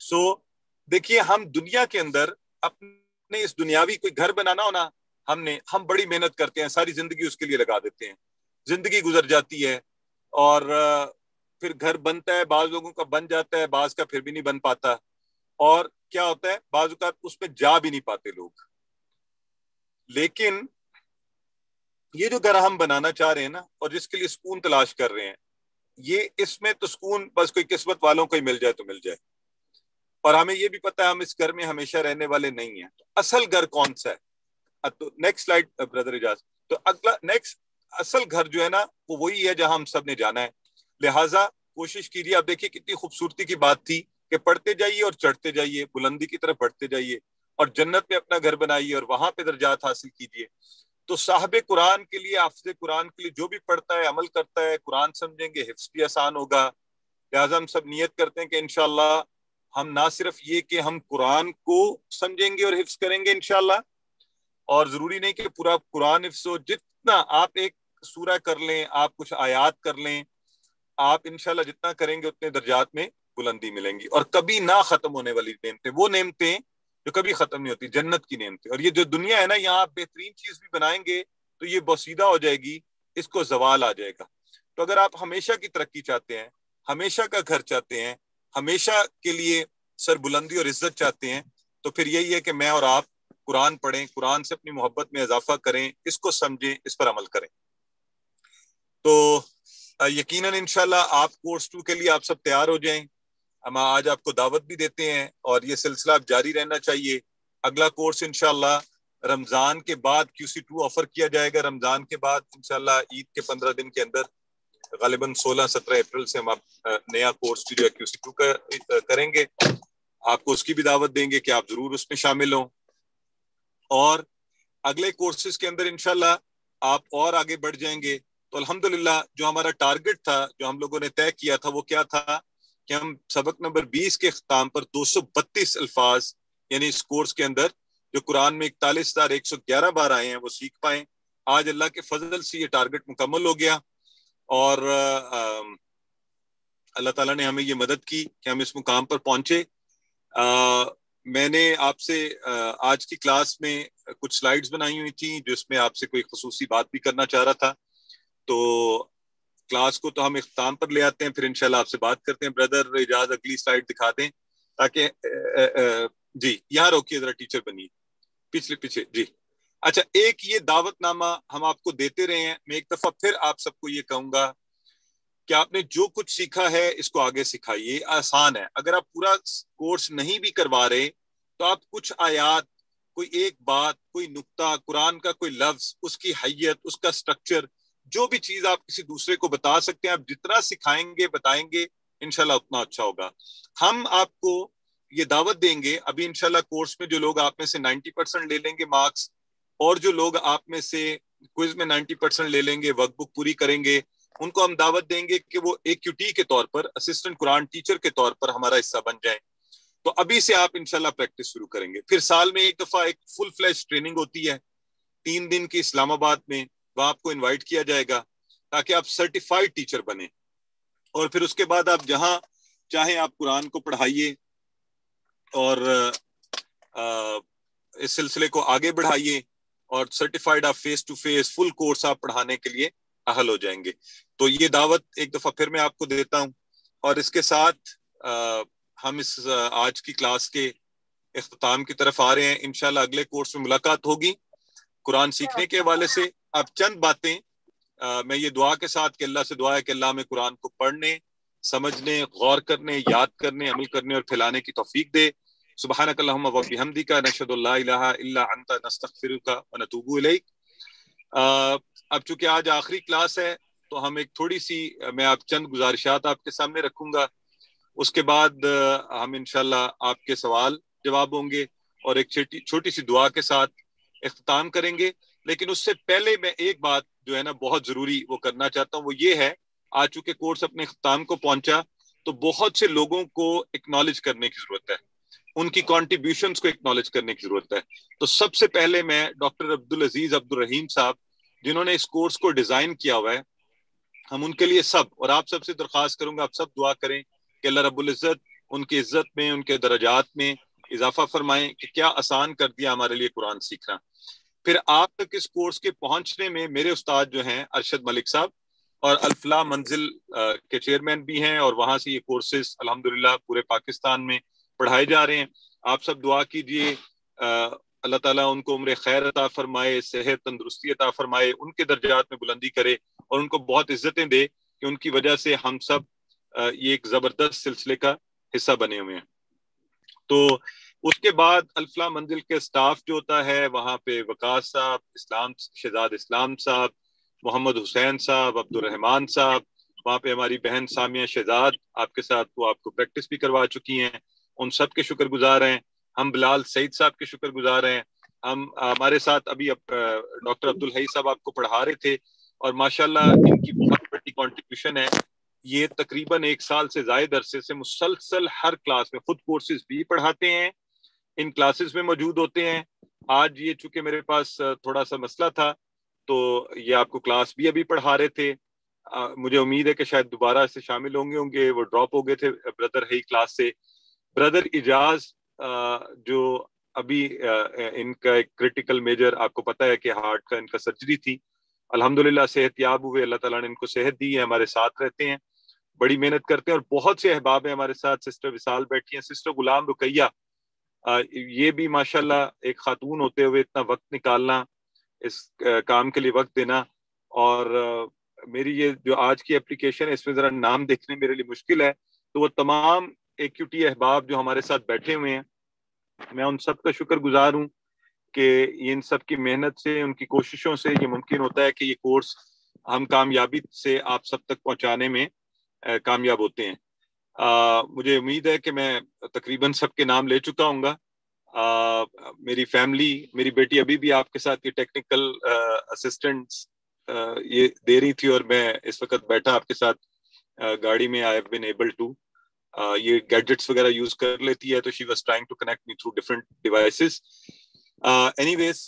سو دیکھیے ہم دنیا کے اندر اپنے اس دنیاوی کوئی گھر بنانا ہونا ہم بڑی محنت کرتے ہیں, ساری زندگی اس کے لیے لگا دیتے ہیں, زندگی گزر جاتی ہے اور پھر گھر بنتا ہے, بعض لوگوں کا بن جاتا ہے, بعض کا پھر بھی نہیں بن پاتا, اور کیا ہوتا ہے بعض اوقات اس پہ جا بھی نہیں پاتے لوگ. لیکن یہ جو گھر ہم بنانا چاہ رہے ہیں نا اور جس کے لیے سکون تلاش کر رہے ہیں, یہ اس میں تو سکون بس کوئی قسمت والوں کو ہی مل جائے تو مل جائے, اور ہمیں یہ بھی پتہ ہے ہم اس گھر میں ہمیشہ رہنے والے نہیں ہیں. تو اصل گھر کون سا ہے؟ تو نیکسٹ سلائیڈ برادر اجاز. تو اگلا نیکسٹ اصل گھر جو ہے نا وہ وہی ہے جہاں ہم سب نے جانا ہے. لہٰذا کوشش کیجیے. آپ دیکھیے کتنی خوبصورتی کی بات تھی کہ پڑھتے جائیے اور چڑھتے جائیے, بلندی کی طرف بڑھتے جائیے اور جنت میں اپنا گھر بنائیے اور وہاں پہ درجات حاصل کیجیے. تو صاحب قرآن کے لیے, حافظ قرآن کے لیے جو بھی پڑھتا ہے عمل کرتا ہے, قرآن سمجھیں گے حفظ بھی آسان ہوگا. لہٰذا ہم سب نیت کرتے ہیں کہ انشاءاللہ ہم نہ صرف یہ کہ ہم قرآن کو سمجھیں گے اور حفظ کریں گے انشاءاللہ, اور ضروری نہیں کہ پورا قرآن حفظ ہو, جتنا آپ ایک سورہ کر لیں, آپ کچھ آیات کر لیں, آپ انشاءاللہ جتنا کریں گے اتنے درجات میں بلندی ملیں گی. اور کبھی نہ ختم ہونے والی نعمتیں, وہ نعمتیں جو کبھی ختم نہیں ہوتی, جنت کی نعمتیں. اور یہ جو دنیا ہے نا, یہاں آپ بہترین چیز بھی بنائیں گے تو یہ بوسیدہ ہو جائے گی, اس کو زوال آ جائے گا. تو اگر آپ ہمیشہ کی ترقی چاہتے ہیں, ہمیشہ کا گھر چاہتے ہیں, ہمیشہ کے لیے سر بلندی اور عزت چاہتے ہیں, تو پھر یہی ہے کہ میں اور آپ قرآن پڑھیں, قرآن سے اپنی محبت میں اضافہ کریں, اس کو سمجھیں, اس پر عمل کریں. تو یقیناً انشاءاللہ آپ کورس 2 کے لیے آپ سب تیار ہو جائیں. ہم آج آپ کو دعوت بھی دیتے ہیں اور یہ سلسلہ اب جاری رہنا چاہیے. اگلا کورس انشاءاللہ رمضان کے بعد QC2 آفر کیا جائے گا. رمضان کے بعد انشاءاللہ عید کے 15 دن کے اندر غالباً 16-17 اپریل سے ہم نیا کورس جو ہے QC2 کا کریں گے. آپ کو اس کی بھی دعوت دیں گے کہ آپ ضرور اس میں شامل ہوں. اور اگلے کورسز کے اندر انشاءاللہ آپ اور آگے بڑھ جائیں گے. تو الحمدللہ جو ہمارا ٹارگٹ تھا, جو ہم لوگوں نے طے کیا تھا, وہ کیا تھا کہ ہم سبق نمبر 20 کے اختتام پر 232 الفاظ یعنی اس کورس کے اندر جو قرآن میں 41,111 بار آئے ہیں وہ سیکھ پائیں. آج اللہ کے فضل سے یہ ٹارگٹ مکمل ہو گیا اور اللہ تعالیٰ نے ہمیں یہ مدد کی کہ ہم اس مقام پر پہنچے. میں نے آپ سے آج کی کلاس میں کچھ سلائیڈز بنائی ہوئی تھیں جس میں آپ سے کوئی خصوصی بات بھی کرنا چاہ رہا تھا. تو کلاس کو تو ہم اختتام پر لے آتے ہیں, پھر انشاءاللہ آپ سے بات کرتے ہیں. بردر اجاز اگلی سلائیڈ دکھا دیں تاکہ جی یہاں روکیے ذرا, ٹیچر بنیے پیچھے جی. اچھا, ایک یہ دعوت نامہ ہم آپ کو دیتے رہے ہیں. میں ایک دفعہ پھر آپ سب کو یہ کہوں گا کہ آپ نے جو کچھ سیکھا ہے اس کو آگے سکھائیے. آسان ہے. اگر آپ پورا کورس نہیں بھی کروا رہے تو آپ کچھ آیات, کوئی ایک بات, کوئی نقطہ, قرآن کا کوئی لفظ, اس کی حیت, اس کا سٹرکچر, جو بھی چیز آپ کسی دوسرے کو بتا سکتے ہیں, آپ جتنا سکھائیں گے بتائیں گے انشاءاللہ اتنا اچھا ہوگا. ہم آپ کو یہ دعوت دیں گے ابھی انشاءاللہ کورس میں جو لوگ آپ میں سے 90% لے لیں گے مارکس, اور جو لوگ آپ میں سے کوئز میں 90% لے لیں گے, ورک بک پوری کریں گے, ان کو ہم دعوت دیں گے کہ وہ AQT کے طور پر, اسسٹنٹ قرآن ٹیچر کے طور پر ہمارا حصہ بن جائیں. تو ابھی سے آپ انشاءاللہ پریکٹس شروع کریں گے. پھر سال میں ایک دفعہ ایک فل فلیش ٹریننگ ہوتی ہے 3 دن کی اسلام آباد میں, وہ آپ کو انوائٹ کیا جائے گا تاکہ آپ سرٹیفائیڈ ٹیچر بنیں. اور پھر اس کے بعد آپ جہاں چاہیں آپ قرآن کو پڑھائیے اور اس سلسلے کو آگے بڑھائیے, اور سرٹیفائیڈ آپ face to face full course آپ پڑھانے کے لیے اہل ہو جائیں گے. تو یہ دعوت ایک دفعہ پھر میں آپ کو دیتا ہوں. اور اس کے ساتھ ہم اس آج کی کلاس کے اختتام کی طرف آ رہے ہیں. انشاءاللہ اگلے کورس میں ملاقات ہوگی قرآن سیکھنے کے حوالے سے. اب چند باتیں میں یہ دعا کے ساتھ کہ اللہ سے دعا ہے کہ اللہ ہمیں قرآن کو پڑھنے, سمجھنے, غور کرنے, یاد کرنے, عمل کرنے اور پھیلانے کی توفیق دے. سبحانک اللہم و بحمدک نشہد ان لا الہ الا انت نستغفرک و نتوب الیک. اب چونکہ آج آخری کلاس ہے تو ہم ایک تھوڑی سی میں آپ چند گزارشات آپ کے سامنے رکھوں گا، اس کے بعد ہم انشاءاللہ آپ کے سوال جواب ہوں گے اور ایک چھوٹی سی دعا کے ساتھ اختتام کریں گے. لیکن اس سے پہلے میں ایک بات جو ہے نا بہت ضروری وہ کرنا چاہتا ہوں، وہ یہ ہے آج چونکہ کورس اپنے اختتام کو پہنچا تو بہت سے لوگوں کو اکنالج کرنے کی ضرورت ہے، ان کی کانٹریبیوشنز کو اکنالج کرنے کی ضرورت ہے. تو سب سے پہلے میں ڈاکٹر عبدالعزیز عبدالرحیم صاحب جنہوں نے اس کورس کو ڈیزائن کیا ہوا ہے، ہم ان کے لیے سب اور آپ سب سے درخواست کروں گا آپ سب دعا کریں کہ اللہ رب العزت ان کی عزت میں، ان کے درجات میں اضافہ فرمائیں کہ کیا آسان کر دیا ہمارے لیے قرآن سیکھنا. پھر آپ تک اس کورس کے پہنچنے میں میرے استاد جو ہیں ارشد ملک صاحب اور الفلاح منزل کے چیئرمین بھی ہیں، اور وہاں سے یہ کورسز الحمدللہ پورے پاکستان میں پڑھائے جا رہے ہیں. آپ سب دعا کیجئے اللہ تعالیٰ ان کو عمر خیر عطا فرمائے، صحت تندرستی عطا فرمائے، ان کے درجات میں بلندی کرے اور ان کو بہت عزتیں دے کہ ان کی وجہ سے ہم سب یہ ایک زبردست سلسلے کا حصہ بنے ہوئے ہیں. تو اس کے بعد الفلاح منزل کے سٹاف جو ہوتا ہے وہاں پہ وقاص صاحب، اسلام شہزاد اسلام صاحب، محمد حسین صاحب، عبد الرحمان صاحب، وہاں پہ ہماری بہن سامیہ شہزاد آپ کے ساتھ وہ آپ کو پریکٹس بھی کروا چکی ہیں، ان سب کے شکر گزار ہیں. ہم بلال سعید صاحب کے شکر گزار ہیں. ہمارے ساتھ ابھی ڈاکٹر عبدالحی صاحب آپ کو پڑھا رہے تھے اور ماشاءاللہ ان کی بہت بڑی کنٹریبیوشن ہے. یہ تقریباً 1 سال سے زائد عرصے سے مسلسل ہر کلاس میں خود کورسز بھی پڑھاتے ہیں، ان کلاسز میں موجود ہوتے ہیں. آج یہ چونکہ میرے پاس تھوڑا سا مسئلہ تھا تو یہ آپ کو کلاس بھی ابھی پڑھا رہے تھے. مجھے امید ہے کہ شاید دوبارہ سے شامل ہوں گے، وہ ڈراپ ہو گئے تھے بردر ہی کلاس سے. بردر اجاز جو ابھی ان کا ایک کریٹیکل میجر آپ کو پتہ ہے کہ ہارٹ کا ان کا سرجری تھی، الحمدللہ صحت یاب ہوئے، اللہ تعالیٰ نے ان کو صحت دی ہے، ہمارے ساتھ رہتے ہیں، بڑی محنت کرتے ہیں اور بہت سے احباب ہیں ہمارے ساتھ. سسٹر وصال بیٹھی ہیں، سسٹر غلام رقیہ، یہ بھی ماشاءاللہ ایک خاتون ہوتے ہوئے اتنا وقت نکالنا، اس کام کے لیے وقت دینا. اور میری یہ جو آج کی اپلیکیشن ہے اس میں ذرا نام دیکھنے میرے لیے مشکل ہے، تو وہ تمام AQT احباب جو ہمارے ساتھ بیٹھے ہوئے ہیں، میں ان سب کا شکر گزار ہوں کہ ان سب کی محنت سے، ان کی کوششوں سے یہ ممکن ہوتا ہے کہ یہ کورس ہم کامیابی سے آپ سب تک پہنچانے میں کامیاب ہوتے ہیں. مجھے امید ہے کہ میں تقریباً سب کے نام لے چکا ہوں گا. میری فیملی، میری بیٹی ابھی بھی آپ کے ساتھ یہ ٹیکنیکل اسسٹنٹس یہ دے رہی تھی اور میں اس وقت بیٹھا آپ کے ساتھ گاڑی میں. I have been able to یہ گیڈجٹس وغیرہ یوز کر لیتی ہے تو she was trying to connect me through different devices. Anyways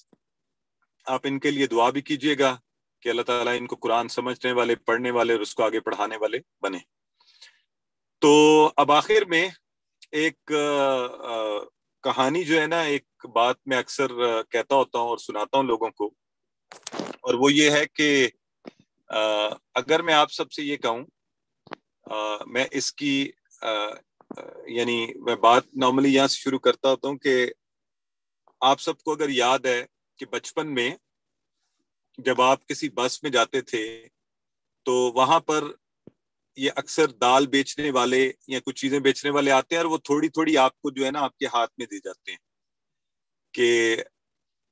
آپ ان کے لیے دعا بھی کیجئے گا کہ اللہ تعالیٰ ان کو قرآن سمجھنے والے، پڑھنے والے اور اس کو آگے پڑھانے والے بنے. تو اب آخر میں ایک کہانی جو ہے نا، ایک بات میں اکثر کہتا ہوتا ہوں اور سناتا ہوں لوگوں کو، اور وہ یہ ہے کہ اگر میں آپ سب سے یہ کہوں، میں اس کی یعنی میں بات نارملی یہاں سے شروع کرتا ہوتا ہوں کہ آپ سب کو اگر یاد ہے کہ بچپن میں جب آپ کسی بس میں جاتے تھے تو وہاں پر یہ اکثر دال بیچنے والے یا کچھ چیزیں بیچنے والے آتے ہیں اور وہ تھوڑی تھوڑی آپ کو جو ہے نا آپ کے ہاتھ میں دے جاتے ہیں کہ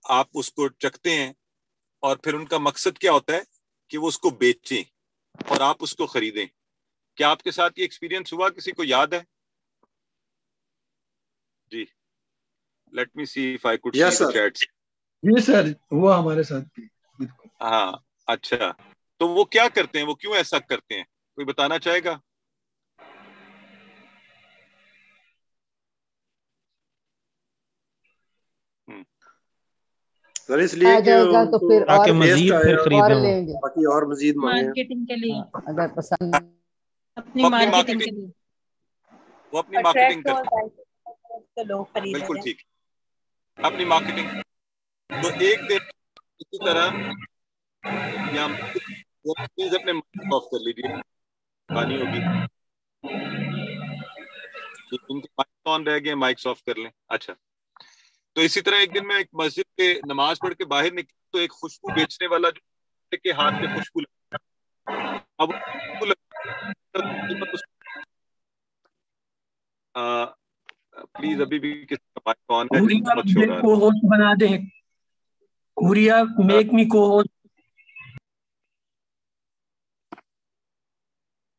آپ اس کو چکھتے ہیں، اور پھر ان کا مقصد کیا ہوتا ہے کہ وہ اس کو بیچیں اور آپ اس کو خریدیں. کیا آپ کے ساتھ یہ ایکسپیرینس ہوا؟ کسی کو یاد ہے؟ جی let me see if I could see the chats. جی سر، وہ ہمارے ساتھ بھی. ہاں اچھا، تو وہ کیا کرتے ہیں، وہ کیوں ایسا کرتے ہیں، کوئی بتانا چاہے گا؟ سر اس لیے کہ تو پھر اور مزید پھر خریدیں، لیں گے باقی اور مزید مارکیٹنگ کے لیے، اگر پسند اپنی مارکیٹنگ کے لیے، وہ اپنی مارکیٹنگ کرتے ہیں. بالکل ٹھیک، اپنی مارکیٹنگ. تو ایک دن اسی طرح یا پلیز اپنے مائک آف کر لیجیے، پانی ہوگی، جن کے مائک آن رہ گئے مائکس آف کر لیں. اچھا، تو اسی طرح ایک دن میں ایک مسجد کے نماز پڑھ کے باہر نکلا تو ایک خوشبو بیچنے والا جو کے ہاتھ میں خوشبو لگا، اب پلیز ابھی بھی کس کا مائک آن ہے؟ بنا دیں، میک می کو host.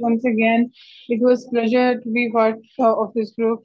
once again, it was pleasure to be part of this group,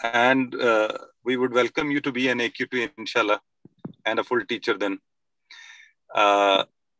and we would welcome you to be an AQT inshallah and a full teacher then.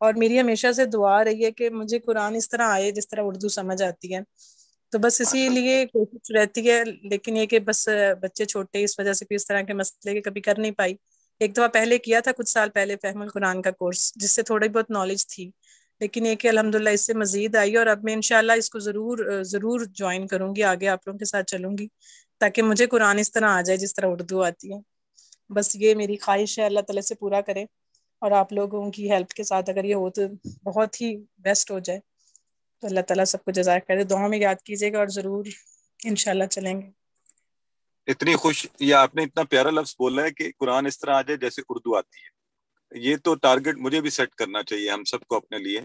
اور میری ہمیشہ سے دعا رہی ہے کہ مجھے قرآن اس طرح آئے جس طرح اردو سمجھ آتی ہے. تو بس اسی لیے کوشش رہتی ہے، لیکن یہ کہ بس بچے چھوٹے اس وجہ سے بھی اس طرح کے مسئلے کے کبھی کر نہیں پائی. ایک دفعہ پہلے کیا تھا کچھ سال پہلے فہم القرآن کا کورس، جس سے تھوڑی بہت نالج تھی، لیکن یہ کہ الحمدللہ اس سے مزید آئی، اور اب میں انشاءاللہ اس کو ضرور جوائن کروں گی، آگے آپ لوگوں کے ساتھ چلوں گی تاکہ مجھے قرآن اس طرح آ جائے جس طرح اردو آتی ہے. بس یہ میری خواہش ہے، اللہ تعالیٰ سے پورا کرے، اور آپ لوگوں کی ہیلپ کے ساتھ اگر یہ ہو تو بہت ہی بیسٹ ہو جائے. تو اللہ تعالیٰ سب کو جزائے خیر، دعا میں یاد کیجیے گا، اور ضرور انشاءاللہ چلیں گے. اتنی خوش، یا آپ نے اتنا پیارا لفظ بولا ہے کہ قرآن اس طرح آ جائے جیسے اردو آتی ہے. یہ تو ٹارگٹ مجھے بھی سیٹ کرنا چاہیے ہم سب کو اپنے لیے،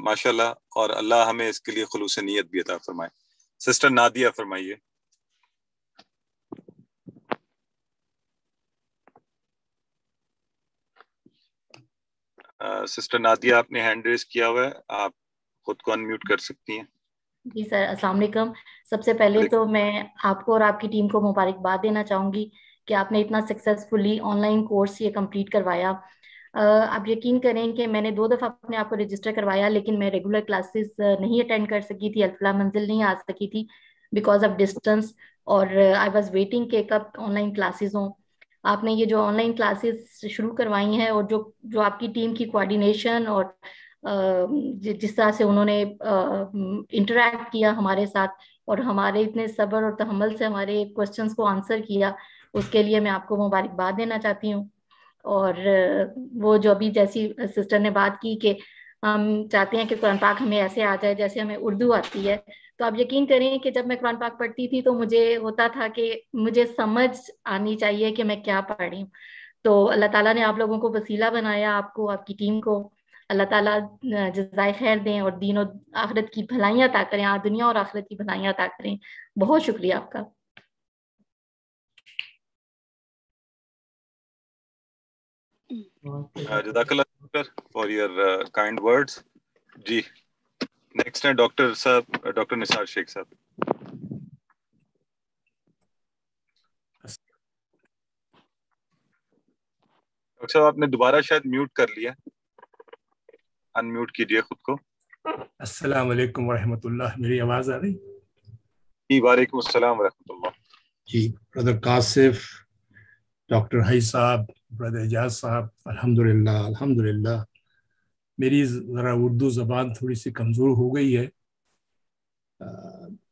ماشاءاللہ، اور اللہ ہمیں اس کے لیے خلوص نیت بھی عطا فرمائے. سسٹر نادیہ فرمائیے. سسٹر نادیہ آپ نے ہینڈ ریز کیا ہوا ہے، آپ خود کو انمیوٹ کر سکتی ہیں. جی سر، السلام علیکم. سب سے پہلے تو میں آپ کو اور آپ کی ٹیم کو مبارکباد دینا چاہوں گی کہ آپ نے اتنا سکسیزفلی آن لائن کورس یہ کمپلیٹ کروایا. آپ یقین کریں کہ میں نے 2 دفعہ اپنے آپ کو رجسٹر کروایا، لیکن میں ریگولر کلاسز نہیں اٹینڈ کر سکی تھی، الفلاح منزل نہیں آ سکی تھی بیکاز آف ڈسٹینس، اور آئی واز ویٹنگ کہ کب آن لائن کلاسز ہوں. آپ نے یہ جو آن لائن کلاسز شروع کروائی ہیں، اور جو آپ کی ٹیم کی کوآرڈینیشن اور جس طرح سے انہوں نے انٹریکٹ کیا ہمارے ساتھ، اور ہمارے اتنے صبر اور تحمل سے ہمارے کوسچنس کو آنسر کیا، اس کے لیے میں آپ کو مبارکباد دینا چاہتی ہوں. اور وہ جو ابھی جیسی سسٹر نے بات کی کہ ہم چاہتے ہیں کہ قرآن پاک ہمیں ایسے آ جائے جیسے ہمیں اردو آتی ہے، تو آپ یقین کریں کہ جب میں قرآن پاک پڑھتی تھی تو مجھے ہوتا تھا کہ مجھے سمجھ آنی چاہیے کہ میں کیا پڑھ رہی ہوں. تو اللہ تعالیٰ نے آپ لوگوں کو وسیلہ بنایا، آپ کو، آپ کی ٹیم کو. اللہ تعالیٰ جزائے خیر دیں اور دین و آخرت کی بھلائیاں عطا کریں، دنیا اور آخرت کی بھلائیاں عطا کریں. بہت شکریہ آپ کا. جزاک اللہ فار یور کائنڈ ورڈز. جی نیکسٹ ہے ڈاکٹر صاحب، ڈاکٹر نثار شیخ صاحب. ڈاکٹر صاحب آپ نے دوبارہ شاید میوٹ کر لیا، ان میوٹ کیجیے خود کو. السلام علیکم ورحمۃ اللہ، میری آواز آ رہی؟ جی وعلیکم السلام ورحمۃ اللہ. جی برادر کاصف، ڈاکٹر حی صاحب، برادر اعجاز صاحب، الحمدللہ. میری ذرا اردو زبان تھوڑی سی کمزور ہو گئی ہے،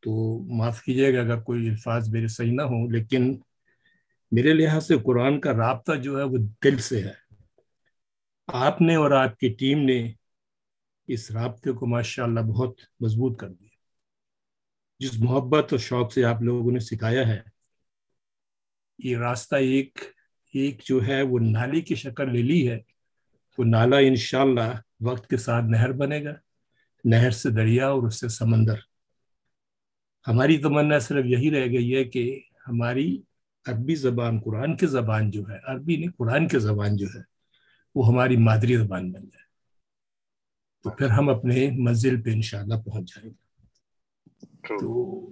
تو معاف کیجیے گا اگر کوئی الفاظ میرے صحیح نہ ہوں، لیکن میرے لحاظ سے قرآن کا رابطہ جو ہے وہ دل سے ہے. آپ نے اور آپ کی ٹیم نے اس رابطے کو ماشاءاللہ بہت مضبوط کر دیا. جس محبت اور شوق سے آپ لوگوں نے سکھایا ہے، یہ راستہ ایک جو ہے وہ نالی کی شکل لے لی ہے. وہ نالا انشاءاللہ وقت کے ساتھ نہر بنے گا، نہر سے دریا اور اس سے سمندر. ہماری تمنا صرف یہی رہ گئی ہے کہ ہماری عربی زبان، قرآن کی زبان جو ہے، عربی نہیں قرآن کی زبان جو ہے، وہ ہماری مادری زبان بن جائے، تو پھر ہم اپنے منزل پہ انشاءاللہ پہنچ جائیں گے. تو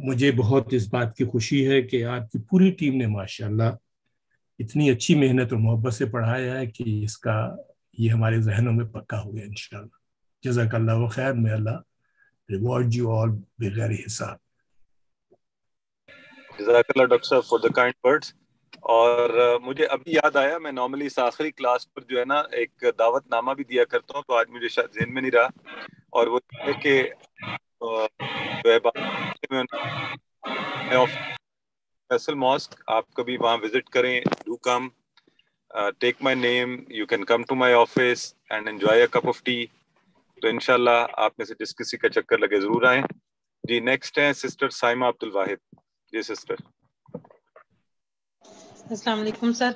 مجھے بہت اس بات کی خوشی ہے کہ آپ کی پوری ٹیم نے ماشاءاللہ اتنی اچھی محنت اور محبت سے پڑھایا ہے کہ اس کا یہ ہمارے ذہنوں میں پکا ہو گیا انشاءاللہ. جزاک اللہ خیر، میں اللہ ریوارڈ یو آل بغیر حساب. جزاک اللہ ڈاکٹر صاحب فار دا کائنڈ ورڈز. اور مجھے ابھی یاد آیا، میں نارملی اس آخری کلاس پر جو ہے نا ایک دعوت نامہ بھی دیا کرتا ہوں، تو آج مجھے شاید ذہن میں نہیں رہا، اور وہ ہے کہ جو ہے فیصل ماسک، آپ کبھی وہاں وزٹ کریں. Do come, take my name, you can come to my office and enjoy a cup of tea. تو انشاءاللہ آپ میں سے جس کسی کا چکر لگے ضرور آئیں. جی نیکسٹ ہیں سسٹر سائمہ عبد الواحد. جی سسٹر. السلام علیکم سر.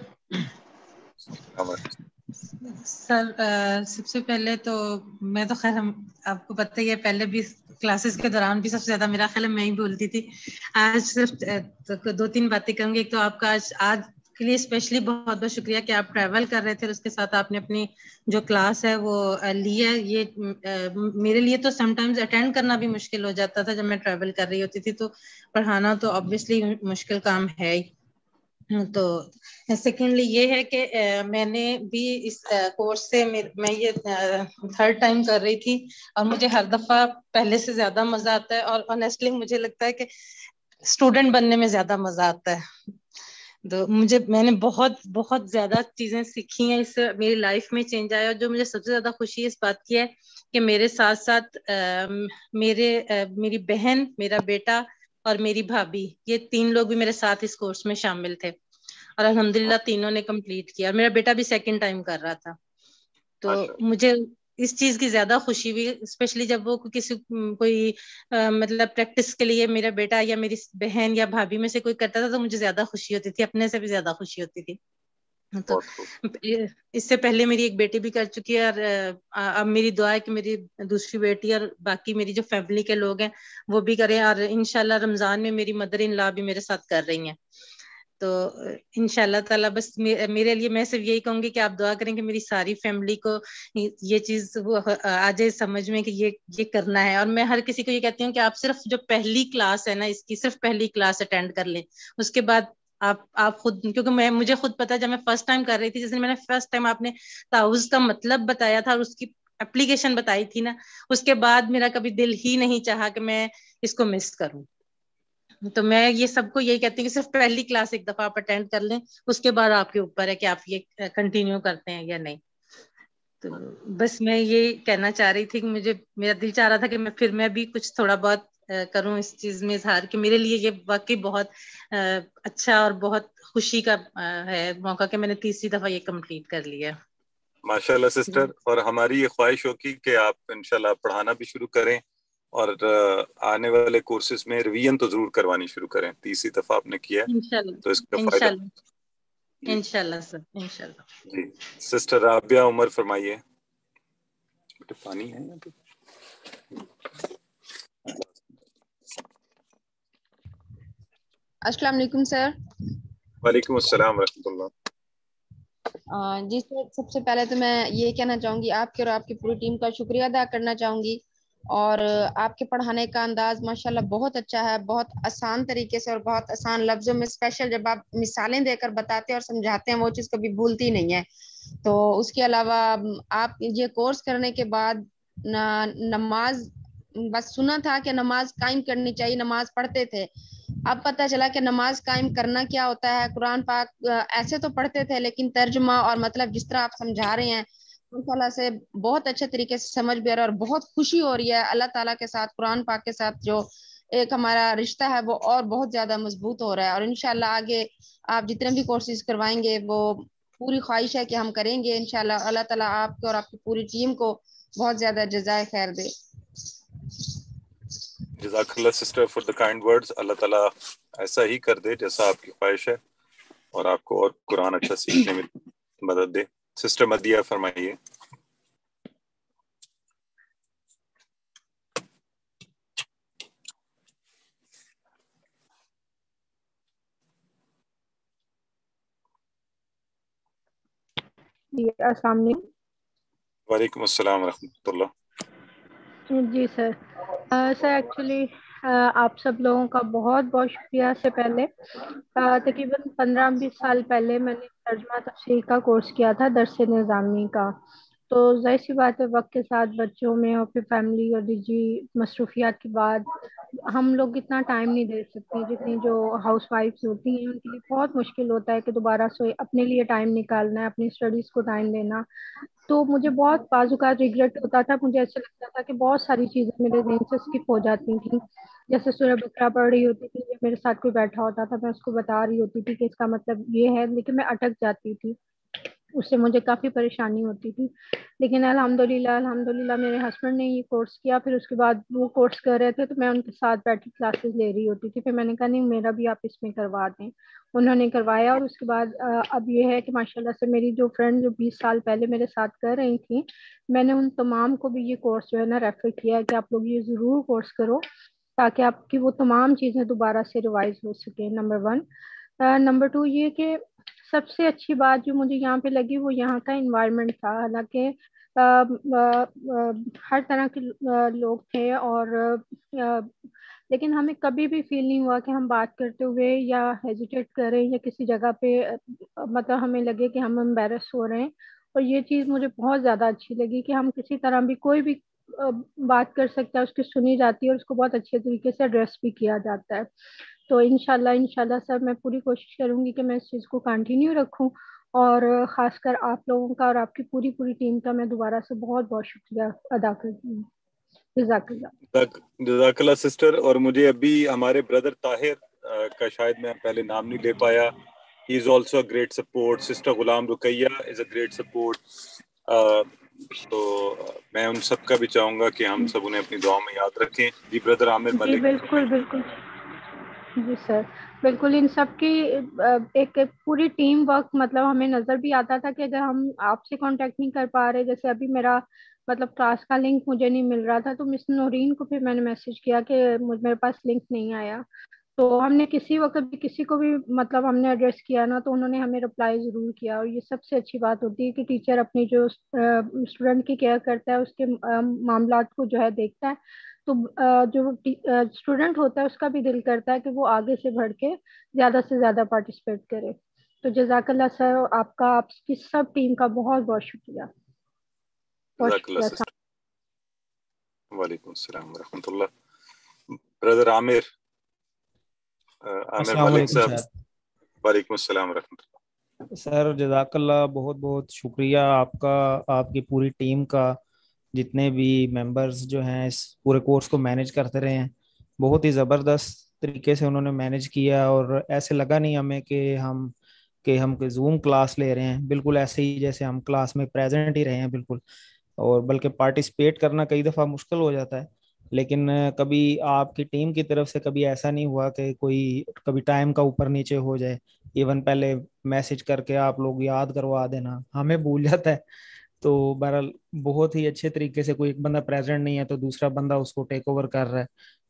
سر سب سے پہلے تو میں تو خیر آپ کو پتہ ہی ہے، پہلے بھی کلاسز کے دوران بھی سب سے زیادہ میرا خیال میں ہی بولتی تھی. آج صرف 2-3 باتیں کروں گی. ایک تو آپ کا آج کے لیے اسپیشلی بہت بہت شکریہ کہ آپ ٹریول کر رہے تھے اور اس کے ساتھ آپ نے اپنی جو کلاس ہے وہ لی ہے. یہ میرے لیے تو سم ٹائمز اٹینڈ کرنا بھی مشکل ہو جاتا تھا جب میں ٹریول کر رہی ہوتی تھی، تو پڑھانا تو آبویسلی مشکل کام ہے ہی. تو سیکنڈلی یہ ہے کہ میں نے بھی اس کورس سے میں یہ تھرڈ ٹائم کر رہی تھی اور مجھے ہر دفعہ پہلے سے زیادہ مزہ آتا ہے، اور آنیسٹلی مجھے لگتا ہے کہ اسٹوڈنٹ بننے میں زیادہ مزہ آتا ہے. تو میں نے بہت زیادہ چیزیں سیکھی ہیں، اس سے میری لائف میں چینج آیا. اور جو مجھے سب سے زیادہ خوشی اس بات کی ہے کہ میرے ساتھ ساتھ میری بہن، میرا بیٹا اور میری بھابھی، یہ 3 لوگ بھی میرے ساتھ اس کورس میں شامل تھے، اور الحمدللہ تینوں نے کمپلیٹ کیا. میرا بیٹا بھی سیکنڈ ٹائم کر رہا تھا. تو مجھے اس چیز کی زیادہ خوشی ہوئی، اسپیشلی جب وہ کوئی مطلب پریکٹس کے لیے میرا بیٹا یا میری بہن یا بھابھی میں سے کوئی کرتا تھا تو مجھے زیادہ خوشی ہوتی تھی، اپنے سے بھی زیادہ خوشی ہوتی تھی. تو اس سے پہلے میری ایک بیٹی بھی کر چکی ہے، اور اب میری دعا ہے کہ میری دوسری بیٹی اور باقی میری جو فیملی کے لوگ ہیں وہ بھی کریں، اور انشاءاللہ رمضان میں میری مدر ان لا بھی میرے ساتھ کر رہی ہیں. تو انشاءاللہ تعالیٰ بس میرے لیے میں صرف یہی کہوں گی کہ آپ دعا کریں کہ میری ساری فیملی کو یہ چیز آ جائے سمجھ میں کہ یہ کرنا ہے. اور میں ہر کسی کو یہ کہتی ہوں کہ آپ صرف جو پہلی کلاس ہے نا اس کی، صرف پہلی کلاس اٹینڈ کر لیں، اس کے بعد آپ خود، کیونکہ مجھے خود پتا جب میں فرسٹ ٹائم کر رہی تھی، جس دن میں نے فرسٹ ٹائم آپ نے تعوذ کا مطلب بتایا تھا اور اس کی اپلیکیشن بتائی تھی نا، اس کے بعد میرا کبھی دل ہی نہیں چاہا کہ میں اس کو مس کروں. تو میں یہ سب کو یہی کہتی ہوں کہ صرف پہلی کلاس ایک دفعہ آپ اٹینڈ کر لیں، اس کے بعد آپ کے اوپر ہے کہ آپ یہ کنٹینیو کرتے ہیں یا نہیں. تو بس میں یہ کہنا چاہ رہی تھی کہ میرا دل چاہ رہا تھا کہ میں بھی کچھ تھوڑا بہت کروں اس چیز میں اظہار، کہ میرے لیے یہ واقعی بہت اچھا اور بہت خوشی کا ہے موقع کہ میں نے تیسری دفعہ یہ کمپلیٹ کر لیا. ماشاءاللہ سسٹر، اور ہماری یہ خواہش ہوگی کہ آپ انشاءاللہ پڑھانا بھی شروع کریں، اور آنے والے کورسز میں ریویژن تو ضرور کروانی شروع کریں. تیسری دفعہ آپ نے کیا تو اس کا فائدہ. انشاءاللہ سر، انشاءاللہ. جی سسٹر رابعہ عمر فرمائیے. پانی ہے یہاں پہ؟ السلام علیکم سر. وعلیکم السلام ورحمۃ اللہ. جی سر، سب سے پہلے تو میں یہ کہنا چاہوں گی آپ کے اور آپ کی پوری ٹیم کا شکریہ ادا کرنا چاہوں گی. اور آپ کے پڑھانے کا انداز ماشاءاللہ بہت اچھا ہے، بہت آسان طریقے سے اور بہت آسان لفظوں میں، اسپیشل جب آپ مثالیں دے کر بتاتے ہیں اور سمجھاتے ہیں وہ چیز کبھی بھولتی نہیں ہے. تو اس کے علاوہ آپ یہ کورس کرنے کے بعد نماز بس سنا تھا کہ نماز قائم کرنی چاہیے، نماز پڑھتے تھے، اب پتہ چلا کہ نماز قائم کرنا کیا ہوتا ہے. قرآن پاک ایسے تو پڑھتے تھے لیکن ترجمہ اور مطلب جس طرح آپ سمجھا رہے ہیں اللہ سے بہت اچھے طریقے سے سمجھ بھی آ رہا ہے، اور بہت خوشی ہو رہی ہے. اللہ تعالیٰ کے ساتھ، قرآن پاک کے ساتھ جو ایک ہمارا رشتہ ہے وہ اور بہت زیادہ مضبوط ہو رہا ہے. اور انشاءاللہ آگے آپ جتنے بھی کورسز کروائیں گے وہ پوری خواہش ہے کہ ہم کریں گے انشاءاللہ. اللہ تعالیٰ آپ کو اور آپ کی پوری ٹیم کو بہت زیادہ جزائے خیر دے. جزاک اللہ sister for the kind words. اللہ تعالیٰ ایسا ہی کر دے جیسا آپ کی خواہش ہے، اور آپ کو اور قرآن اچھا سیکھنے میں مدد دے. سسٹر مدیہ فرمائیے. جی السلام علیکم. وعلیکم السلام ورحمۃ اللہ. جی سر، سر ایکچولی آپ سب لوگوں کا بہت بہت شکریہ. سے پہلے تقریباً 15-20 سال پہلے میں نے ترجمہ تفسیر کا کورس کیا تھا، درس نظامی کا. تو ظاہر سی بات ہے وقت کے ساتھ بچوں میں اور پھر فیملی اور نجی مصروفیات کے بعد ہم لوگ اتنا ٹائم نہیں دے سکتے. جتنی جو ہاؤس وائفس ہوتی ہیں ان کے لیے بہت مشکل ہوتا ہے کہ دوبارہ سے اپنے لیے ٹائم نکالنا ہے، اپنی اسٹڈیز کو ٹائم دینا. تو مجھے بہت بعض اوقات ریگریٹ ہوتا تھا، مجھے ایسا لگتا تھا کہ بہت ساری چیزیں میرے ذہن سے اسکپ ہو جاتی تھیں. جیسے سورہ بقرہ پڑھ رہی ہوتی تھی، میرے ساتھ کوئی بیٹھا ہوتا تھا، میں اس کو بتا رہی ہوتی تھی کہ اس کا مطلب یہ ہے، لیکن میں اٹک جاتی تھی، اس سے مجھے کافی پریشانی ہوتی تھی. لیکن الحمدللہ میرے ہسبینڈ نے یہ کورس کیا، پھر اس کے بعد وہ کورس کر رہے تھے تو میں ان کے ساتھ بیٹھی کلاسز لے رہی ہوتی تھی. پھر میں نے کہا نہیں میرا بھی آپ اس میں کروا دیں. انہوں نے کروایا، اور اس کے بعد اب یہ ہے کہ ماشاءاللہ سے میری جو فرینڈ جو 20 سال پہلے میرے ساتھ کر رہی تھیں، میں نے ان تمام کو بھی یہ کورس جو ہے نا ریفر کیا کہ آپ لوگ یہ ضرور کورس کرو تاکہ آپ کی وہ تمام چیزیں دوبارہ سے ریوائز ہو سکیں. نمبر 1. نمبر 2 یہ کہ سب سے اچھی بات جو مجھے یہاں پہ لگی وہ یہاں کا انوائرمنٹ تھا. حالانکہ ہر طرح کے لوگ تھے اور لیکن ہمیں کبھی بھی فیل نہیں ہوا کہ ہم بات کرتے ہوئے یا ہیزیٹیٹ کریں یا کسی جگہ پہ مطلب ہمیں لگے کہ ہم امبیرس ہو رہے ہیں. اور یہ چیز مجھے بہت زیادہ اچھی لگی کہ ہم کسی طرح بھی کوئی بھی بات کر سکتا ہے, اس کی سنی جاتی ہے اور اس کو بہت اچھے طریقے سے ایڈریس بھی کیا جاتا ہے. تو انشاءاللہ سر میں پوری کوشش کروں گی کہ میں اس چیز کو کنٹینیو رکھوں, اور خاص کر آپ لوگوں کا اور آپ کی پوری ٹیم کا میں دوبارہ سے بہت بہت شکریہ ادا کرتی ہوں. جزاک اللہ. جزاک اللہ سسٹر. اور مجھے ابھی ہمارے بردر طاہر کا شاید میں پہلے نام نہیں لے پایا, he is also a great support. Sister Ghulam Ruqayya is a great support. تو میں ان سب کا بھی چاہوں گا کہ ہم سب انہیں اپنی دعاؤں میں یاد رکھیں. جی بردر عامر جی ملک. بالکل جی سر بالکل. ان سب کی ایک پوری ٹیم ورک مطلب ہمیں نظر بھی آتا تھا کہ اگر ہم آپ سے کانٹیکٹ نہیں کر پا رہے, جیسے ابھی میرا مطلب کلاس کا لنک مجھے نہیں مل رہا تھا, تو مس نورین کو پھر میں نے میسج کیا کہ میرے پاس لنک نہیں آیا. تو ہم نے کسی وقت بھی کسی کو بھی مطلب ہم نے ایڈریس کیا نا, تو انہوں نے ہمیں رپلائی ضرور کیا. اور یہ سب سے اچھی بات ہوتی ہے کہ ٹیچر اپنی جو اسٹوڈنٹ کی کیئر کرتا ہے, اس کے معاملات کو جو ہے دیکھتا ہے. تو جو اسٹوڈنٹ ہوتا ہے اس کا بھی دل کرتا ہے کہ وہ آگے سے بڑھ کے زیادہ سے زیادہ پارٹیسپیٹ کرے. تو جزاک اللہ سر, آپ کا آپ کی سب ٹیم کا بہت بہت شکریہ. جزاک اللہ سسٹر. وعلیکم السلام ورحمۃ اللہ. بردر عامر ملک صاحب. وعلیکم السلام ورحمۃ اللہ. سر جزاک اللہ, بہت بہت شکریہ آپ کا, آپ کی پوری ٹیم کا, جتنے بھی ممبرز جو ہیں اس پورے کورس کو مینیج کرتے رہے ہیں. بہت ہی زبردست طریقے سے انہوں نے مینیج کیا, اور ایسے لگا نہیں ہمیں کہ ہم زوم کلاس لے رہے ہیں. بالکل ایسے ہی جیسے ہم کلاس میں پریزنٹ ہی رہے ہیں بالکل. اور بلکہ پارٹیسپیٹ کرنا کئی دفعہ مشکل ہو جاتا ہے, لیکن کبھی آپ کی ٹیم کی طرف سے کبھی ایسا نہیں ہوا کہ کبھی ٹائم کا اوپر نیچے ہو جائے. ایون پہلے میسج کر کے آپ لوگ یاد کروا دینا, ہمیں بھول جاتا ہے. تو بہرحال بہت ہی اچھے طریقے سے, کوئی ایک بندہ پریزنٹ نہیں ہے تو دوسرا بندہ اس کو ٹیک اوور کر رہا ہے.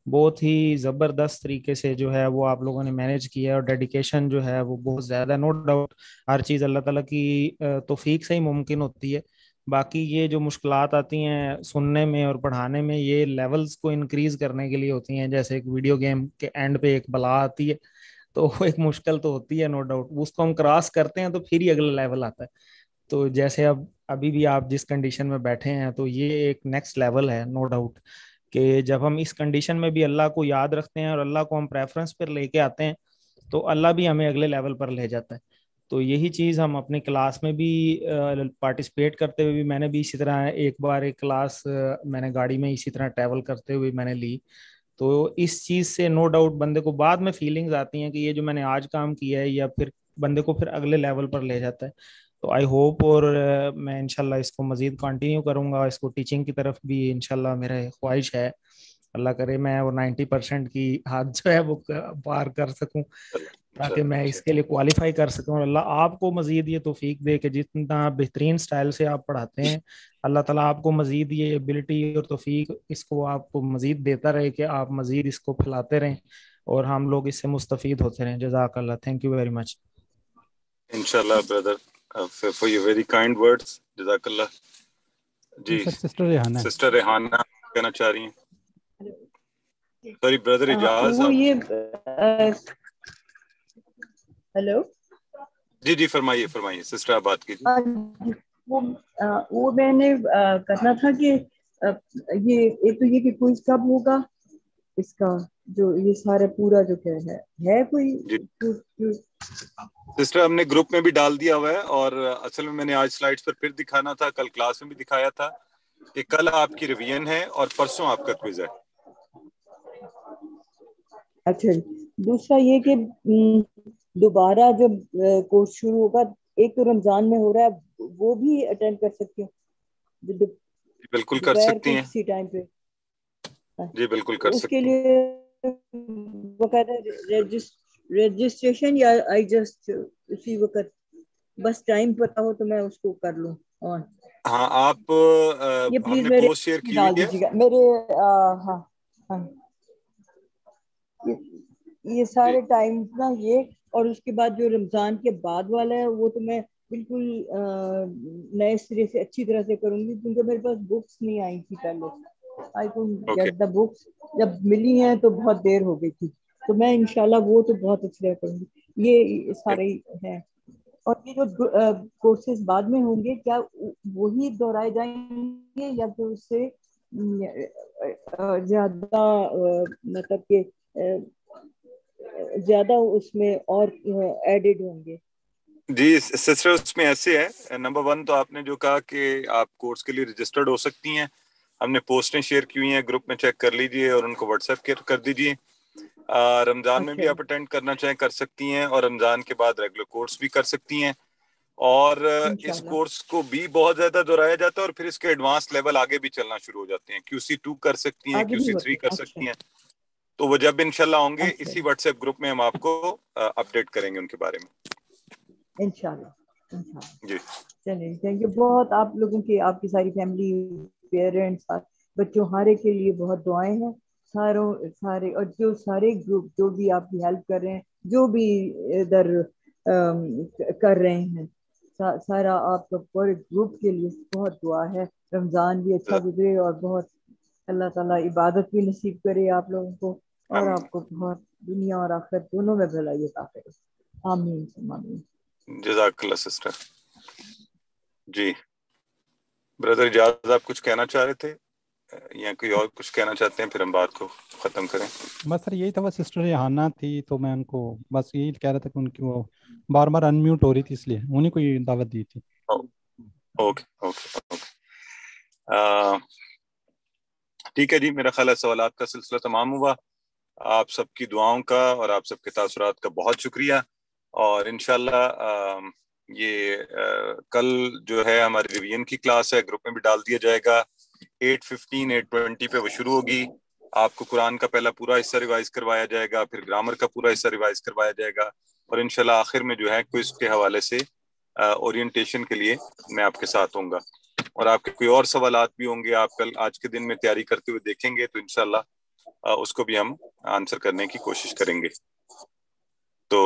بہت ہی زبردست طریقے سے جو ہے وہ آپ لوگوں نے مینیج کیا, اور ڈیڈیکیشن جو ہے وہ بہت زیادہ. نو ڈاؤٹ ہر چیز اللہ تعالیٰ کی توفیق سے ہی ممکن ہوتی ہے. باقی یہ جو مشکلات آتی ہیں سننے میں اور پڑھانے میں, یہ لیولز کو انکریز کرنے کے لیے ہوتی ہیں. جیسے ایک ویڈیو گیم کے اینڈ پہ ایک بلا آتی ہے, تو ایک مشکل تو ہوتی ہے نو ڈاؤٹ, اس کو ہم کراس کرتے ہیں تو پھر ہی اگلا لیول آتا ہے. تو جیسے ابھی بھی آپ جس کنڈیشن میں بیٹھے ہیں, تو یہ ایک نیکسٹ لیول ہے نو ڈاؤٹ, کہ جب ہم اس کنڈیشن میں بھی اللہ کو یاد رکھتے ہیں اور اللہ کو ہم پریفرنس پر لے کے آتے ہیں, تو اللہ بھی ہمیں اگلے لیول پر لے جاتا ہے. تو یہی چیز ہم اپنی کلاس میں بھی پارٹیسپیٹ کرتے ہوئے بھی, میں نے بھی اسی طرح ایک بار ایک کلاس میں نے گاڑی میں اسی طرح ٹریول کرتے ہوئے میں نے لی. تو اس چیز سے نو ڈاؤٹ بندے کو بعد میں فیلنگز آتی ہیں کہ یہ جو میں نے آج کام کیا ہے, یا پھر بندے کو پھر اگلے لیول پر لے جاتا ہے. تو آئی ہوپ, اور میں انشاءاللہ اس کو مزید کنٹینیو کروں گا, اس کو ٹیچنگ کی طرف بھی انشاءاللہ میرا خواہش ہے. اللہ کرے میں وہ 90% کی حد جو ہے وہ پار کر سکوں, تاکہ میں اس کے لیے کوالیفائی کر سکوں. اور اللہ آپ کو مزید یہ توفیق دے کہ جتنا بہترین سٹائل سے آپ پڑھاتے ہیں, اللہ تعالیٰ آپ کو مزید یہ ایبلٹی اور توفیق اس کو آپ کو مزید دیتا رہے, کہ آپ مزید اس کو پھیلاتے رہیں اور ہم لوگ اس سے مستفید ہوتے رہیں. جزاک اللہ, تھینک یو ویری مچ. انشاءاللہ brother, for your very kind words. جزاک اللہ. جی سسٹر ریحانہ کہنا چاہ رہی ہیں. سوری بردر اجاز. ہیلو جی فرمائیے سسٹر, آپ بات کیجیے. وہ میں نے کرنا تھا کہ یہ ایک تو یہ کہ کوئی کب ہوگا اس کا, جو یہ سارا پورا جو کیا ہے کوئی. سسٹر ہم نے گروپ میں بھی ڈال دیا ہوا ہے, اور اصل میں نے آج سلائیڈز پر پھر دکھانا تھا, کل کلاس میں بھی دکھایا تھا کہ کل آپ کی ریویژن ہے اور پرسوں آپ کا کوئز ہے. اچھا, دوسرا یہ کہ دوبارہ جب کورس شروع ہوگا, ایک تو رمضان میں ہو رہا ہے, وہ بھی اٹینڈ کر سکتے ہیں؟ بالکل کر سکتی ہیں. کسی ٹائم پہ جی بالکل کر سکتے ہیں. اس کے لیے باقاعدہ رجسٹریشن, یا آئی جسٹ اسی وقت بس ٹائم پتہ ہو تو میں اس کو کر لوں آن؟ ہاں آپ یہ پلیز میرے ڈال دیجیے گا میرے. ہاں یہ سارے ٹائم نا یہ, اور اس کے بعد جو رمضان کے بعد والا ہے وہ تو میں بالکل نئے سرے سے اچھی طرح سے کروں گی, کیونکہ میرے پاس بکس نہیں آئی تھی پہلے. I couldn't get the books. جب ملی ہیں تو بہت دیر ہو گئی تھی, تو میں انشاءاللہ وہ تو بہت اچھے کروں گی. یہ سارے ہیں. اور یہ جو کورسز بعد میں ہوں گے, کیا وہی دہرائے جائیں گے یا پھر اس سے زیادہ مطلب کہ زیادہ اس میں اور ایڈڈ ہوں گے؟ جی سسٹر, اس میں ایسے ہے, نمبر 1 تو آپ نے جو کہا کہ آپ کورس کے لیے رجسٹرڈ ہو سکتی ہیں, ہم نے پوسٹیں شیئر کی ہوئی ہیں, گروپ میں چیک کر لیجئے اور ان کو واٹس ایپ کر دیجئے. رمضان میں بھی آپ اٹینڈ کرنا چاہیں کر سکتی ہیں, اور رمضان کے بعد ریگولر کورس بھی کر سکتی ہیں. اور اس کورس کو بھی بہت زیادہ دہرایا جاتا ہے, اور پھر اس کے ایڈوانس لیول آگے بھی چلنا شروع ہو جاتے ہیں. QC2 کر سکتی ہیں, QC3 کر سکتی ہیں. تو وہ جب انشاءاللہ ہوں گے اسی واٹس ایپ گروپ میں ہم آپ کو اپڈیٹ کریں گے ان کے بارے میں انشاءاللہ. جی چلیے تھینک یو بہت. آپ لوگوں کی, آپ کی ساری فیملی, پیرنٹس, بچوں ہارے کے لیے بہت دعائیں ہیں سارے, اور جو سارے گروپ جو بھی آپ کی ہیلپ کر رہے ہیں, جو بھی ادھر کر رہے ہیں, سارا آپ کا پورے گروپ کے لیے بہت دعا ہے. رمضان بھی اچھا گزرے اور بہت اللہ تعالیٰ عبادت بھی نصیب کرے آپ لوگوں کو, اور آپ کو بہت دنیا اور آخرت دونوں میں بھلائی عطا کرے. آمین آمین. جزاک اللہ سسٹر. جی بردر اجاز, آپ کچھ کہنا چاہ رہے تھے یا کوئی اور کچھ کہنا چاہتے ہیں, پھر ہم بات کو ختم کریں؟ بس سر یہی تھا, وہ سسٹر یہانا تھی تو میں ان کو بس یہی کہہ رہا تھا کہ ان کی وہ بار بار انمیوٹ ہو رہی تھی, اس لیے انہیں کو یہ دعوت دی تھی. اوکے اوکے اوکے ٹھیک ہے جی. میرا خیال ہے سوالات کا سلسلہ تمام ہوا. آپ سب کی دعاؤں کا اور آپ سب کے تاثرات کا بہت شکریہ. اور انشاءاللہ یہ کل جو ہے ہماری ریویژن کی کلاس ہے, گروپ میں بھی ڈال دیا جائے گا. 8:15 8:20 پہ وہ شروع ہوگی. آپ کو قرآن کا پہلا پورا حصہ ریوائز کروایا جائے گا, پھر گرامر کا پورا حصہ ریوائز کروایا جائے گا, اور انشاءاللہ آخر میں جو ہے کوئز کے حوالے سے اورینٹیشن کے لیے میں آپ کے ساتھ ہوں گا. اور آپ کے کوئی اور سوالات بھی ہوں گے, آپ کل آج کے دن میں تیاری کرتے ہوئے دیکھیں گے, تو انشاءاللہ اس کو بھی ہم آنسر کرنے کی کوشش کریں گے. تو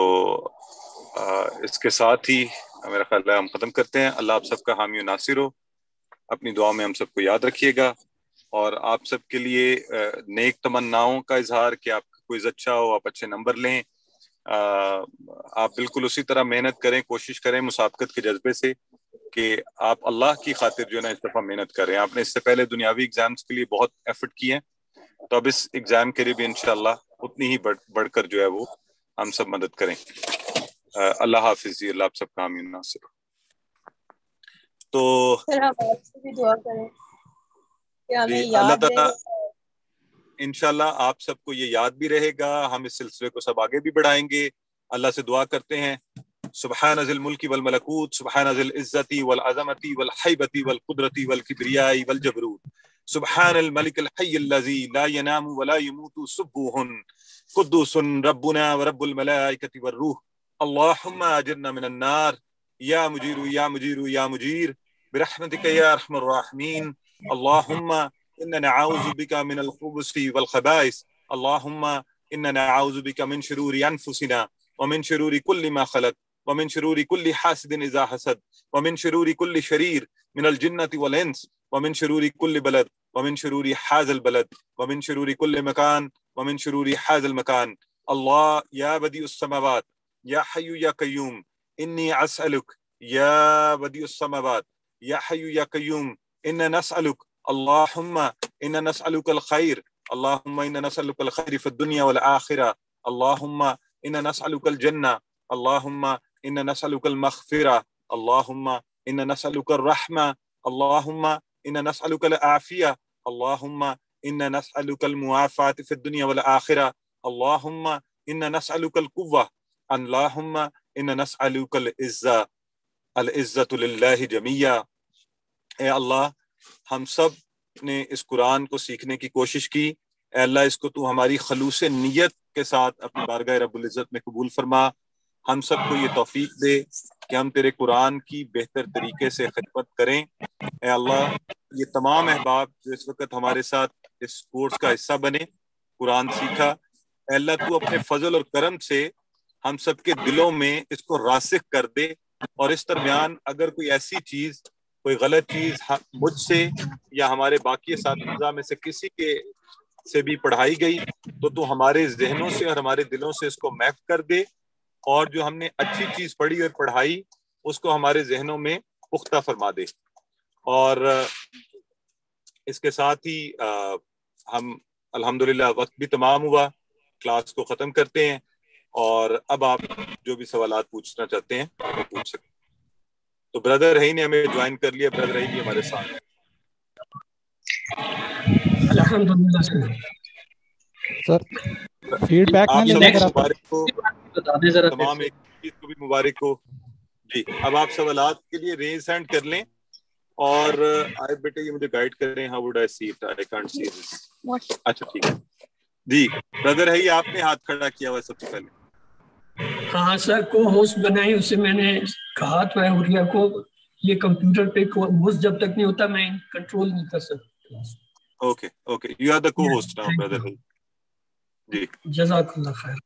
اس کے ساتھ ہی میرا خیال ہے ہم ختم کرتے ہیں. اللہ آپ سب کا حامی و ناصر ہو. اپنی دعا میں ہم سب کو یاد رکھیے گا, اور آپ سب کے لیے نیک تمناؤں کا اظہار کہ آپ کا کوئز اچھا ہو, آپ اچھے نمبر لیں. آپ بالکل اسی طرح محنت کریں, کوشش کریں مسابقت کے جذبے سے کہ آپ اللہ کی خاطر جو ہے نا اس دفعہ محنت کریں. آپ نے اس سے پہلے دنیاوی ایگزامز کے لیے بہت ایفرٹ کیے, تو اب اس ایگزام کے لیے بھی انشاءاللہ اتنی ہی بڑھ کر جو ہے وہ ہم سب مدد کریں. اللہ حافظ جی. اللہ آپ سب کا آمین ناصر. تو سر ہم آپ سے بھی دعا کریں کہ ہمیں اللہ یاد تعالیٰ رہے. انشاءاللہ آپ سب کو یہ یاد بھی رہے گا. ہم اس سلسلے کو سب آگے بھی بڑھائیں گے. اللہ سے دعا کرتے ہیں, سبحان ذی الملک والملکوت, سبحان ذی العزت والعظمت والحیبت والقدرت والکبریاء والجبروت, سبحان الملک الحی الذی لا ینام ولا یموت سبوح قدوس ربنا ورب الملائکۃ والروح, اللہم اجرنا من النار یا مجیر یا مجیر یا مجیر برحمتک یا ارحم الراحمین. اللہم انا نعوذ بک من الخبث والخبائث, اللہم انا نعوذ بک من شرور انفسنا ومن شرور كل ما خلق ومن شرور كل حاسد اذا حسد ومن شرور كل شرير من الجنة والانس ومن شرور كل بلد ومن شرور هذا البلد ومن شرور كل مكان ومن شرور هذا المكان. الله يا بديع السماوات يا حي يا قيوم إني أسألك يا بديع السماوات يا حي يا قيوم إنا نسألك, اللهم إنا نسألك الخير, اللهم إنا نسألك الخير في الدنيا والآخرة, اللهم إنا نسألك الجنة, اللهم إنا نسألك المغفرة, اللهم إنا نسألك الرحمة, اللهم إنا نسألك العافية, اللهم إنا نسألك المعافاة في الدنيا والآخرة, اللهم إنا نسألك القوة, اللهم إنا نسألك العزة, العزة لله جميعا. اے اللہ ہم سب نے اس قرآن کو سیکھنے کی کوشش کی, اے اللہ اس کو تو ہماری خلوص نیت کے ساتھ اپنی بارگاہ رب العزت میں قبول فرما. ہم سب کو یہ توفیق دے کہ ہم تیرے قرآن کی بہتر طریقے سے خدمت کریں. اے اللہ یہ تمام احباب جو اس وقت ہمارے ساتھ اس کورس کا حصہ بنے, قرآن سیکھا, اے اللہ تو اپنے فضل اور کرم سے ہم سب کے دلوں میں اس کو راسخ کر دے, اور اس درمیان اگر کوئی ایسی چیز کوئی غلط چیز مجھ سے یا ہمارے باقی اساتذہ میں سے کسی کے سے بھی پڑھائی گئی تو ہمارے ذہنوں سے اور ہمارے دلوں سے اس کو محو کر دے، اور جو ہم نے اچھی چیز پڑھی اور پڑھائی اس کو ہمارے ذہنوں میں پختہ فرما دے. اور اس کے ساتھ ہی ہم الحمدللہ وقت بھی تمام ہوا، کلاس کو ختم کرتے ہیں، اور اب آپ جو بھی سوالات پوچھنا چاہتے ہیں وہ پوچھ سکتے ہیں. تو بردر رہی نے ہمیں جوائن کر لیا، بردر رہی بھی ہمارے ساتھ. الحمدللہ سر فیڈ بیک آپ میں سب لے کو کر مبارک ہو، تمام ایک چیز کو بھی مبارک ہو. جی اب آپ سوالات کے لیے ریز ہینڈ کر لیں، اور آئے بیٹے یہ مجھے گائیڈ کر رہے ہیں. How would I see it? I can't see this. اچھا ٹھیک ہے جی. بردر ہے آپ نے ہاتھ کھڑا کیا ہوا سب سے پہلے. ہاں سر، کو ہوسٹ بنائی، اسے میں نے کہا تھا اوریا کو یہ کمپیوٹر پہ ہوسٹ جب تک نہیں ہوتا میں کنٹرول نہیں کر سکتا. Okay okay, you are the co host now brother. جی جزاک اللہ خیر.